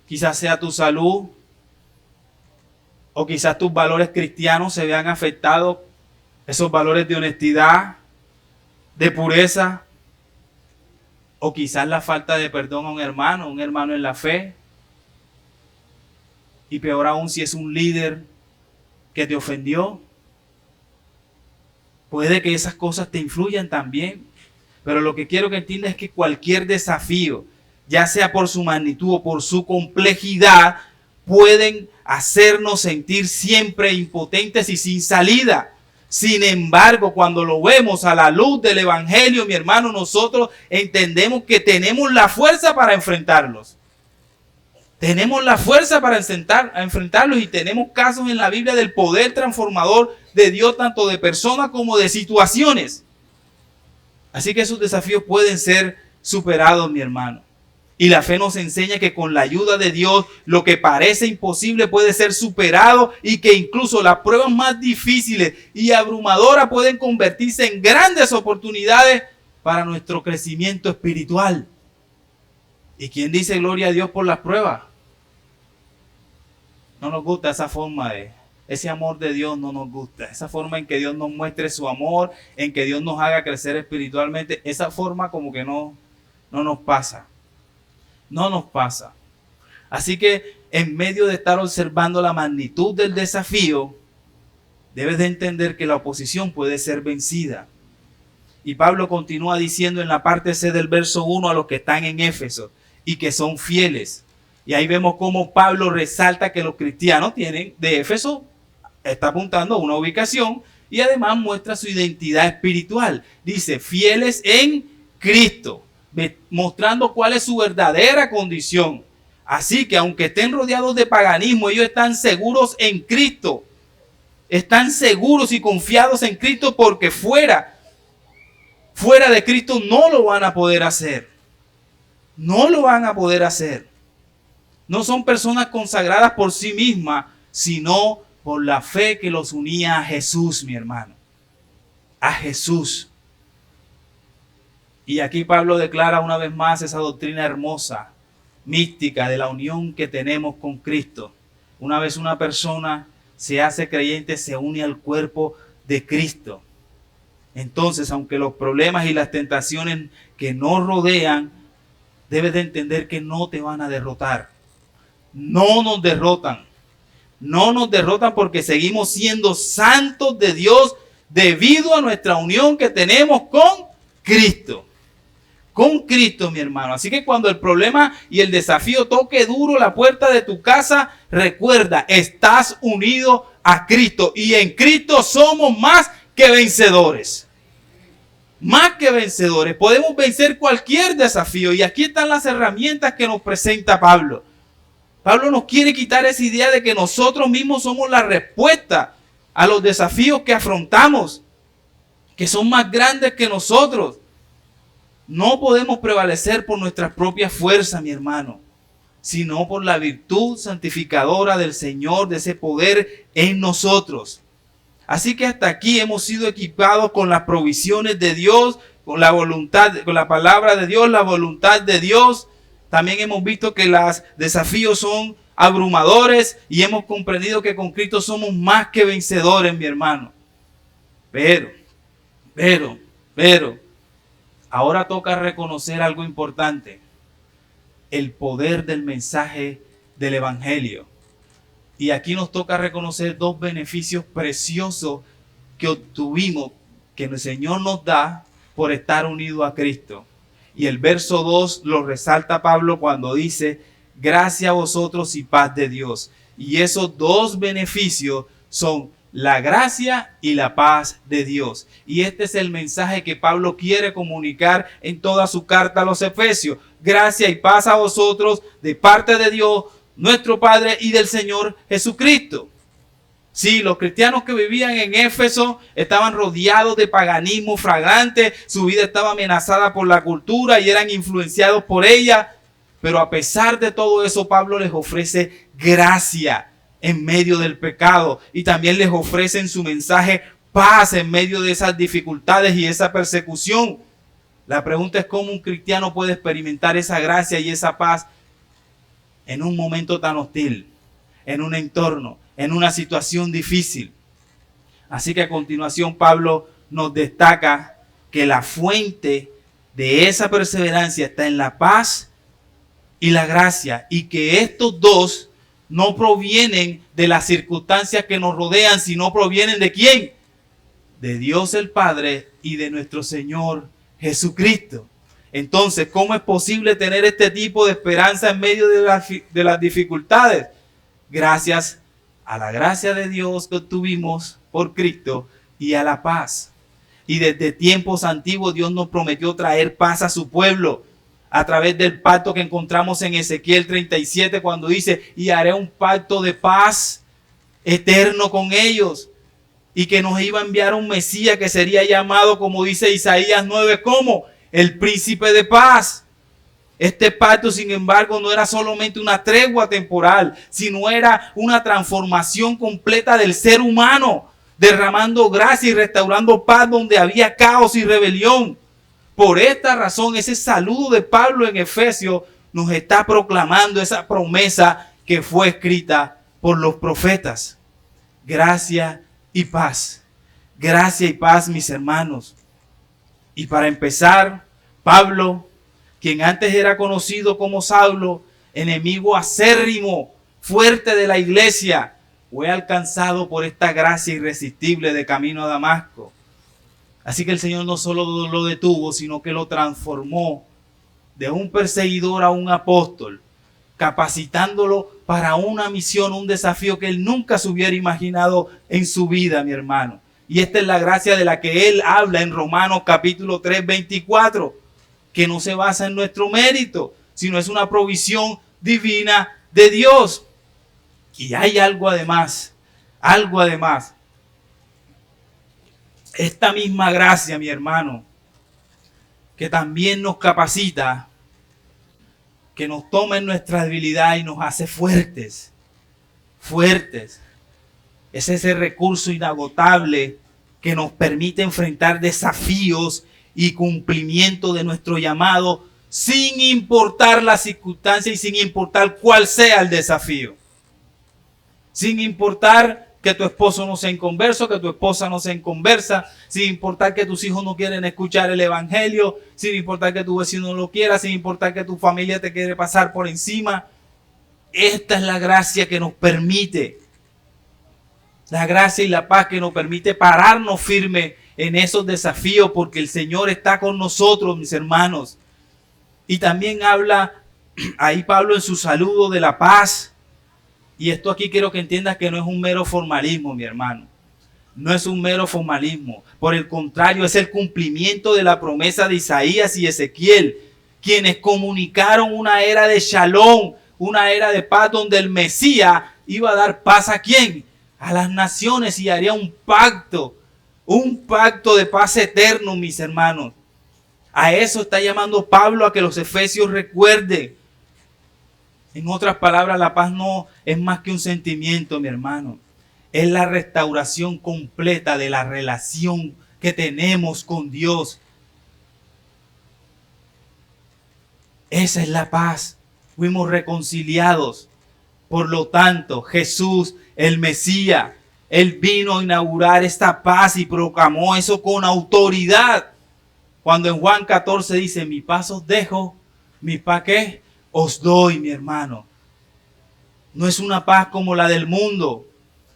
Quizás sea tu salud, o quizás tus valores cristianos se vean afectados, esos valores de honestidad, de pureza, o quizás la falta de perdón a un hermano en la fe. Y peor aún, si es un líder que te ofendió, puede que esas cosas te influyan también. Pero lo que quiero que entiendas es que cualquier desafío, ya sea por su magnitud o por su complejidad, pueden hacernos sentir siempre impotentes y sin salida. Sin embargo, cuando lo vemos a la luz del Evangelio, mi hermano, nosotros entendemos que tenemos la fuerza para enfrentarlos. Tenemos la fuerza para enfrentarlos, y tenemos casos en la Biblia del poder transformador de Dios, tanto de personas como de situaciones. Así que esos desafíos pueden ser superados, mi hermano. Y la fe nos enseña que con la ayuda de Dios, lo que parece imposible puede ser superado, y que incluso las pruebas más difíciles y abrumadoras pueden convertirse en grandes oportunidades para nuestro crecimiento espiritual. ¿Y quién dice gloria a Dios por las pruebas? No nos gusta esa forma ese amor de Dios, no nos gusta. Esa forma en que Dios nos muestre su amor, en que Dios nos haga crecer espiritualmente, esa forma como que no nos pasa. No nos pasa. Así que en medio de estar observando la magnitud del desafío, debes de entender que la oposición puede ser vencida. Y Pablo continúa diciendo en la parte C del verso 1 a los que están en Éfeso y que son fieles. Y ahí vemos cómo Pablo resalta que los cristianos tienen de Éfeso, está apuntando a una ubicación, y además muestra su identidad espiritual. Dice: fieles en Cristo, mostrando cuál es su verdadera condición. Así que aunque estén rodeados de paganismo, ellos están seguros en Cristo. Están seguros y confiados en Cristo, porque fuera de Cristo no lo van a poder hacer. No lo van a poder hacer. No son personas consagradas por sí mismas, sino por la fe que los unía a Jesús, mi hermano. A Jesús. Y aquí Pablo declara una vez más esa doctrina hermosa, mística, de la unión que tenemos con Cristo. Una vez una persona se hace creyente, se une al cuerpo de Cristo. Entonces, aunque los problemas y las tentaciones que nos rodean, debes de entender que no te van a derrotar. No nos derrotan. No nos derrotan porque seguimos siendo santos de Dios debido a nuestra unión que tenemos con Cristo. Con Cristo, mi hermano. Así que cuando el problema y el desafío toque duro la puerta de tu casa, recuerda, estás unido a Cristo y en Cristo somos más que vencedores. Más que vencedores. Podemos vencer cualquier desafío y aquí están las herramientas que nos presenta Pablo. Pablo nos quiere quitar esa idea de que nosotros mismos somos la respuesta a los desafíos que afrontamos, que son más grandes que nosotros. No podemos prevalecer por nuestras propias fuerzas, mi hermano, sino por la virtud santificadora del Señor, de ese poder en nosotros. Así que hasta aquí hemos sido equipados con las provisiones de Dios, con la voluntad, con la palabra de Dios, la voluntad de Dios. También hemos visto que los desafíos son abrumadores y hemos comprendido que con Cristo somos más que vencedores, mi hermano. Pero, ahora toca reconocer algo importante, el poder del mensaje del Evangelio. Y aquí nos toca reconocer dos beneficios preciosos que obtuvimos, que el Señor nos da por estar unidos a Cristo. Y el verso 2 lo resalta Pablo cuando dice, gracia a vosotros y paz de Dios. Y esos dos beneficios son la gracia y la paz de Dios. Y este es el mensaje que Pablo quiere comunicar en toda su carta a los Efesios. Gracia y paz a vosotros de parte de Dios, nuestro Padre y del Señor Jesucristo. Sí, los cristianos que vivían en Éfeso estaban rodeados de paganismo flagrante, su vida estaba amenazada por la cultura y eran influenciados por ella. Pero a pesar de todo eso, Pablo les ofrece gracia en medio del pecado y también les ofrece en su mensaje paz en medio de esas dificultades y esa persecución. La pregunta es cómo un cristiano puede experimentar esa gracia y esa paz en un momento tan hostil, en un entorno, en una situación difícil. Así que a continuación Pablo nos destaca que la fuente de esa perseverancia está en la paz y la gracia, y que estos dos no provienen de las circunstancias que nos rodean, sino provienen ¿de quién? De Dios el Padre y de nuestro Señor Jesucristo. Entonces, ¿cómo es posible tener este tipo de esperanza en medio de las dificultades? Gracias a la gracia de Dios que obtuvimos por Cristo y a la paz. Y desde tiempos antiguos Dios nos prometió traer paz a su pueblo a través del pacto que encontramos en Ezequiel 37 cuando dice, y haré un pacto de paz eterno con ellos. Y que nos iba a enviar un Mesías que sería llamado, como dice Isaías 9, como el príncipe de paz. Este pacto, sin embargo, no era solamente una tregua temporal, sino era una transformación completa del ser humano, derramando gracia y restaurando paz donde había caos y rebelión. Por esta razón, ese saludo de Pablo en Efesios nos está proclamando esa promesa que fue escrita por los profetas. Gracia y paz. Gracia y paz, mis hermanos. Y para empezar, Pablo, quien antes era conocido como Saulo, enemigo acérrimo, fuerte de la iglesia, fue alcanzado por esta gracia irresistible de camino a Damasco. Así que el Señor no solo lo detuvo, sino que lo transformó de un perseguidor a un apóstol, capacitándolo para una misión, un desafío que él nunca se hubiera imaginado en su vida, mi hermano. Y esta es la gracia de la que él habla en Romanos capítulo 3, 24, que no se basa en nuestro mérito, sino es una provisión divina de Dios. Y hay algo además. Esta misma gracia, mi hermano, que también nos capacita, que nos toma en nuestra debilidad y nos hace fuertes. Fuertes. Es ese recurso inagotable que nos permite enfrentar desafíos y cumplimiento de nuestro llamado sin importar la circunstancia y sin importar cuál sea el desafío. Sin importar que tu esposo no sea inconverso, que tu esposa no sea inconversa, sin importar que tus hijos no quieren escuchar el evangelio, sin importar que tu vecino no lo quiera, sin importar que tu familia te quiere pasar por encima. Esta es la gracia que nos permite, la gracia y la paz que nos permite pararnos firme en esos desafíos, porque el Señor está con nosotros, mis hermanos. Y también habla ahí Pablo en su saludo de la paz. Y esto aquí quiero que entiendas que no es un mero formalismo, mi hermano. No es un mero formalismo. Por el contrario, es el cumplimiento de la promesa de Isaías y Ezequiel, quienes comunicaron una era de shalom, una era de paz donde el Mesías iba a dar paz ¿a quién? A las naciones, y haría un pacto de paz eterno, mis hermanos. A eso está llamando Pablo, a que los efesios recuerden. En otras palabras, la paz no es más que un sentimiento, mi hermano. Es la restauración completa de la relación que tenemos con Dios. Esa es la paz. Fuimos reconciliados. Por lo tanto, Jesús, el Mesías, Él vino a inaugurar esta paz y proclamó eso con autoridad. Cuando en Juan 14 dice, mi paz os dejo, mi paz ¿qué? Os doy, mi hermano. No es una paz como la del mundo,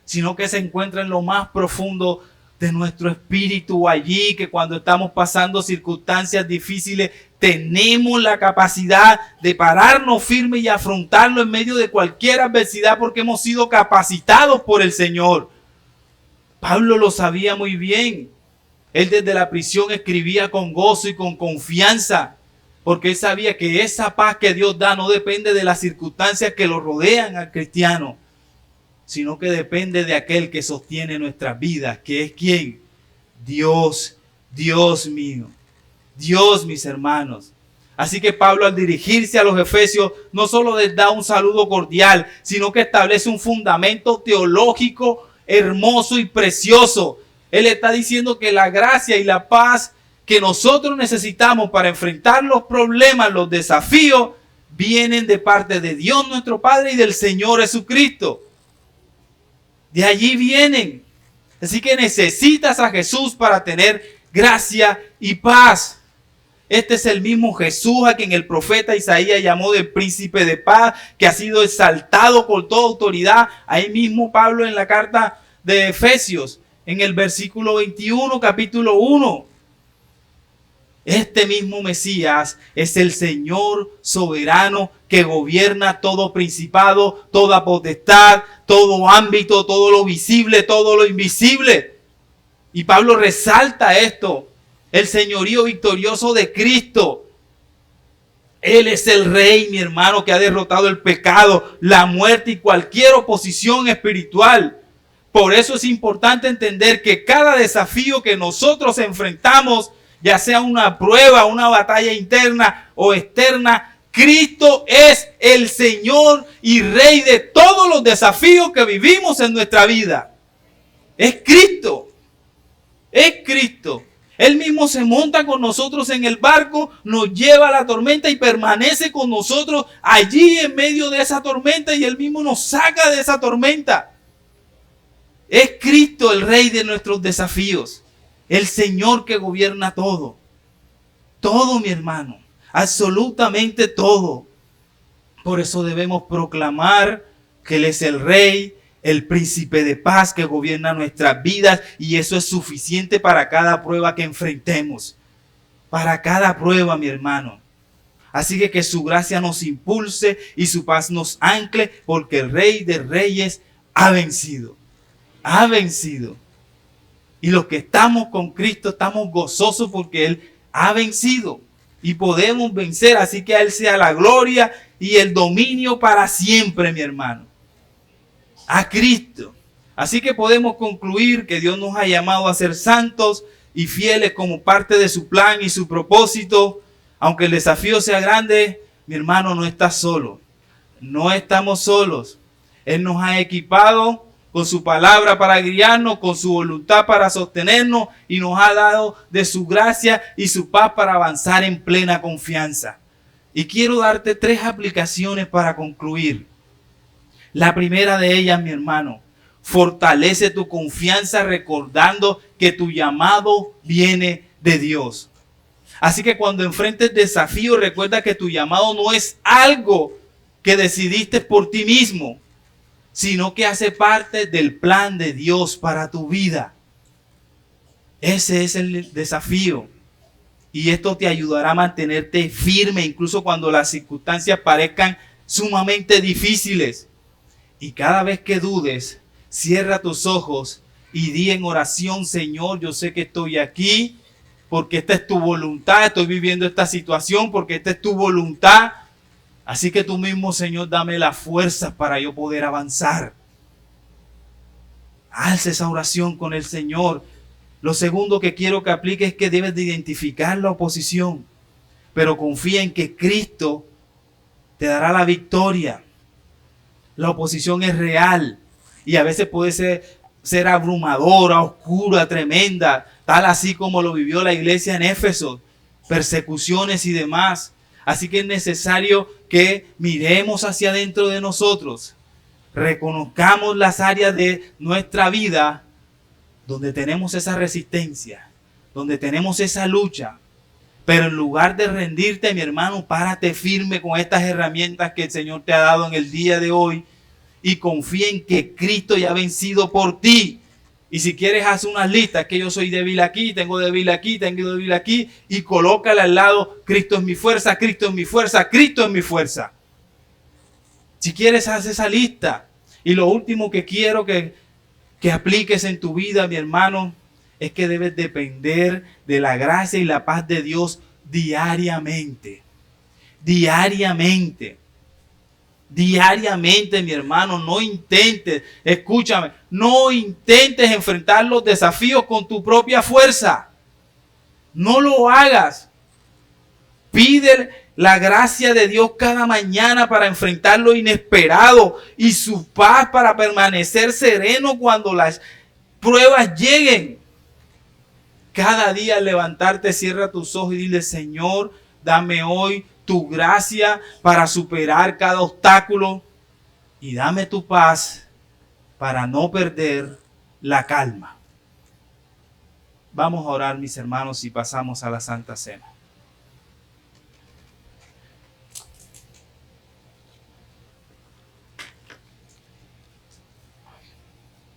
sino que se encuentra en lo más profundo de nuestro espíritu allí, que cuando estamos pasando circunstancias difíciles, tenemos la capacidad de pararnos firme y afrontarlo en medio de cualquier adversidad, porque hemos sido capacitados por el Señor. Pablo lo sabía muy bien. Él desde la prisión escribía con gozo y con confianza, porque él sabía que esa paz que Dios da no depende de las circunstancias que lo rodean al cristiano, sino que depende de aquel que sostiene nuestras vidas, que es ¿quién? Dios, Dios mío, Dios, mis hermanos. Así que Pablo, al dirigirse a los efesios, no solo les da un saludo cordial, sino que establece un fundamento teológico hermoso y precioso. Él está diciendo que la gracia y la paz que nosotros necesitamos para enfrentar los problemas, los desafíos, vienen de parte de Dios nuestro Padre y del Señor Jesucristo. De allí vienen. Así que necesitas a Jesús para tener gracia y paz. Este es el mismo Jesús a quien el profeta Isaías llamó del príncipe de paz, que ha sido exaltado por toda autoridad. Ahí mismo Pablo en la carta de Efesios, en el versículo 21, capítulo 1. Este mismo Mesías es el Señor soberano que gobierna todo principado, toda potestad, todo ámbito, todo lo visible, todo lo invisible. Y Pablo resalta esto, el señorío victorioso de Cristo. Él es el Rey, mi hermano, que ha derrotado el pecado, la muerte y cualquier oposición espiritual. Por eso es importante entender que cada desafío que nosotros enfrentamos, ya sea una prueba, una batalla interna o externa, Cristo es el Señor y Rey de todos los desafíos que vivimos en nuestra vida. Es Cristo. Es Cristo. Él mismo se monta con nosotros en el barco, nos lleva a la tormenta y permanece con nosotros allí en medio de esa tormenta, y Él mismo nos saca de esa tormenta. Es Cristo el Rey de nuestros desafíos. El Señor que gobierna todo. Todo, mi hermano. Absolutamente todo. Por eso debemos proclamar que Él es el Rey, el príncipe de paz que gobierna nuestras vidas, y eso es suficiente para cada prueba que enfrentemos. Para cada prueba, mi hermano. Así que su gracia nos impulse y su paz nos ancle, porque el Rey de Reyes ha vencido. Ha vencido. Y los que estamos con Cristo estamos gozosos porque Él ha vencido. Y podemos vencer. Así que a Él sea la gloria y el dominio para siempre, mi hermano. A Cristo. Así que podemos concluir que Dios nos ha llamado a ser santos y fieles como parte de su plan y su propósito. Aunque el desafío sea grande, mi hermano no está solo. No estamos solos. Él nos ha equipado con su palabra para guiarnos, con su voluntad para sostenernos y nos ha dado de su gracia y su paz para avanzar en plena confianza. Y quiero darte 3 aplicaciones para concluir. La primera de ellas, mi hermano, fortalece tu confianza recordando que tu llamado viene de Dios. Así que cuando enfrentes desafíos, recuerda que tu llamado no es algo que decidiste por ti mismo, sino que hace parte del plan de Dios para tu vida. Ese es el desafío. Y esto te ayudará a mantenerte firme, incluso cuando las circunstancias parezcan sumamente difíciles. Y cada vez que dudes, cierra tus ojos y di en oración: Señor, yo sé que estoy aquí porque esta es tu voluntad. Estoy viviendo esta situación porque esta es tu voluntad. Así que tú mismo, Señor, dame la fuerza para yo poder avanzar. Alza esa oración con el Señor. Lo segundo que quiero que apliques es que debes de identificar la oposición, pero confía en que Cristo te dará la victoria. La oposición es real y a veces puede ser abrumadora, oscura, tremenda, tal así como lo vivió la iglesia en Éfeso, persecuciones y demás. Así que es necesario que miremos hacia adentro de nosotros, reconozcamos las áreas de nuestra vida donde tenemos esa resistencia, donde tenemos esa lucha. Pero en lugar de rendirte, mi hermano, párate firme con estas herramientas que el Señor te ha dado en el día de hoy y confía en que Cristo ya ha vencido por ti. Y si quieres, haz unas listas: que yo soy débil aquí, tengo débil aquí, tengo débil aquí, y colócale al lado: Cristo es mi fuerza, Cristo es mi fuerza, Cristo es mi fuerza. Si quieres, haz esa lista. Y lo último que quiero que apliques en tu vida, mi hermano, es que debes depender de la gracia y la paz de Dios diariamente. Diariamente. Diariamente, mi hermano. No intentes, escúchame, no intentes enfrentar los desafíos con tu propia fuerza. No lo hagas. Pide la gracia de Dios cada mañana para enfrentar lo inesperado y su paz para permanecer sereno cuando las pruebas lleguen. Cada día al levantarte, cierra tus ojos y dile: Señor, dame hoy tu gracia para superar cada obstáculo y dame tu paz para no perder la calma. Vamos a orar, mis hermanos, y pasamos a la Santa Cena.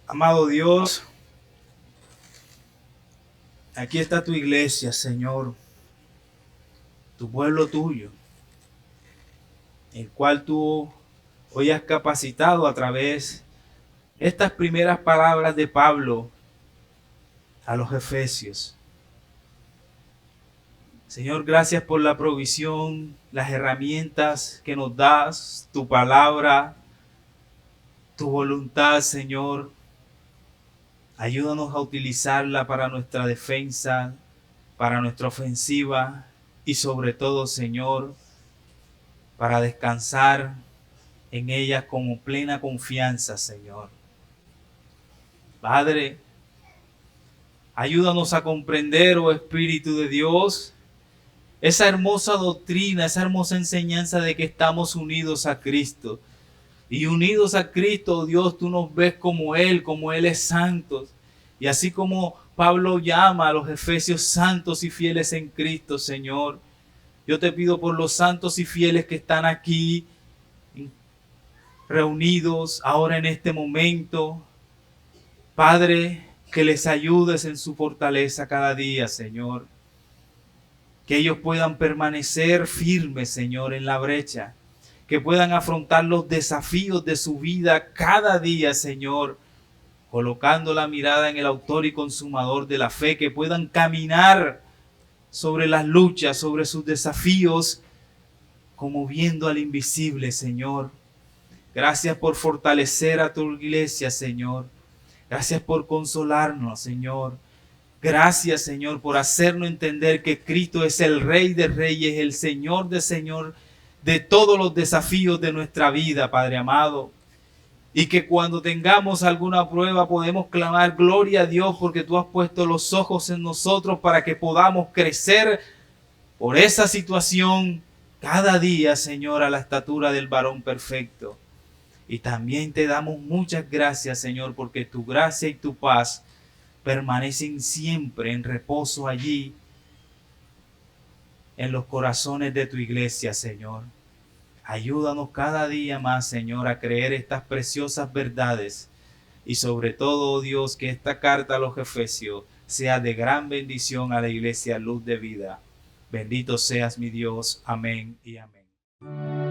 Amado Dios, aquí está tu iglesia, Señor, tu pueblo tuyo, el cual tú hoy has capacitado a través de estas primeras palabras de Pablo a los Efesios. Señor, gracias por la provisión, las herramientas que nos das, tu palabra, tu voluntad, Señor. Ayúdanos a utilizarla para nuestra defensa, para nuestra ofensiva y sobre todo, Señor, para descansar en ella con plena confianza, Señor. Padre, ayúdanos a comprender, oh Espíritu de Dios, esa hermosa doctrina, esa hermosa enseñanza de que estamos unidos a Cristo. Y unidos a Cristo, Dios, tú nos ves como Él es santo. Y así como Pablo llama a los efesios santos y fieles en Cristo, Señor, yo te pido por los santos y fieles que están aquí reunidos ahora en este momento. Padre, que les ayudes en su fortaleza cada día, Señor. Que ellos puedan permanecer firmes, Señor, en la brecha. Que puedan afrontar los desafíos de su vida cada día, Señor, colocando la mirada en el autor y consumador de la fe. Que puedan caminar sobre las luchas, sobre sus desafíos, como viendo al invisible, Señor. Gracias por fortalecer a tu iglesia, Señor. Gracias por consolarnos, Señor. Gracias, Señor, por hacernos entender que Cristo es el Rey de Reyes, el Señor de Señor, de todos los desafíos de nuestra vida, Padre amado. Y que cuando tengamos alguna prueba podemos clamar gloria a Dios porque tú has puesto los ojos en nosotros para que podamos crecer por esa situación cada día, Señor, a la estatura del varón perfecto. Y también te damos muchas gracias, Señor, porque tu gracia y tu paz permanecen siempre en reposo allí, en los corazones de tu iglesia, Señor. Ayúdanos cada día más, Señor, a creer estas preciosas verdades y sobre todo, oh Dios, que esta carta a los Efesios sea de gran bendición a la iglesia Luz de Vida. Bendito seas mi Dios. Amén y amén.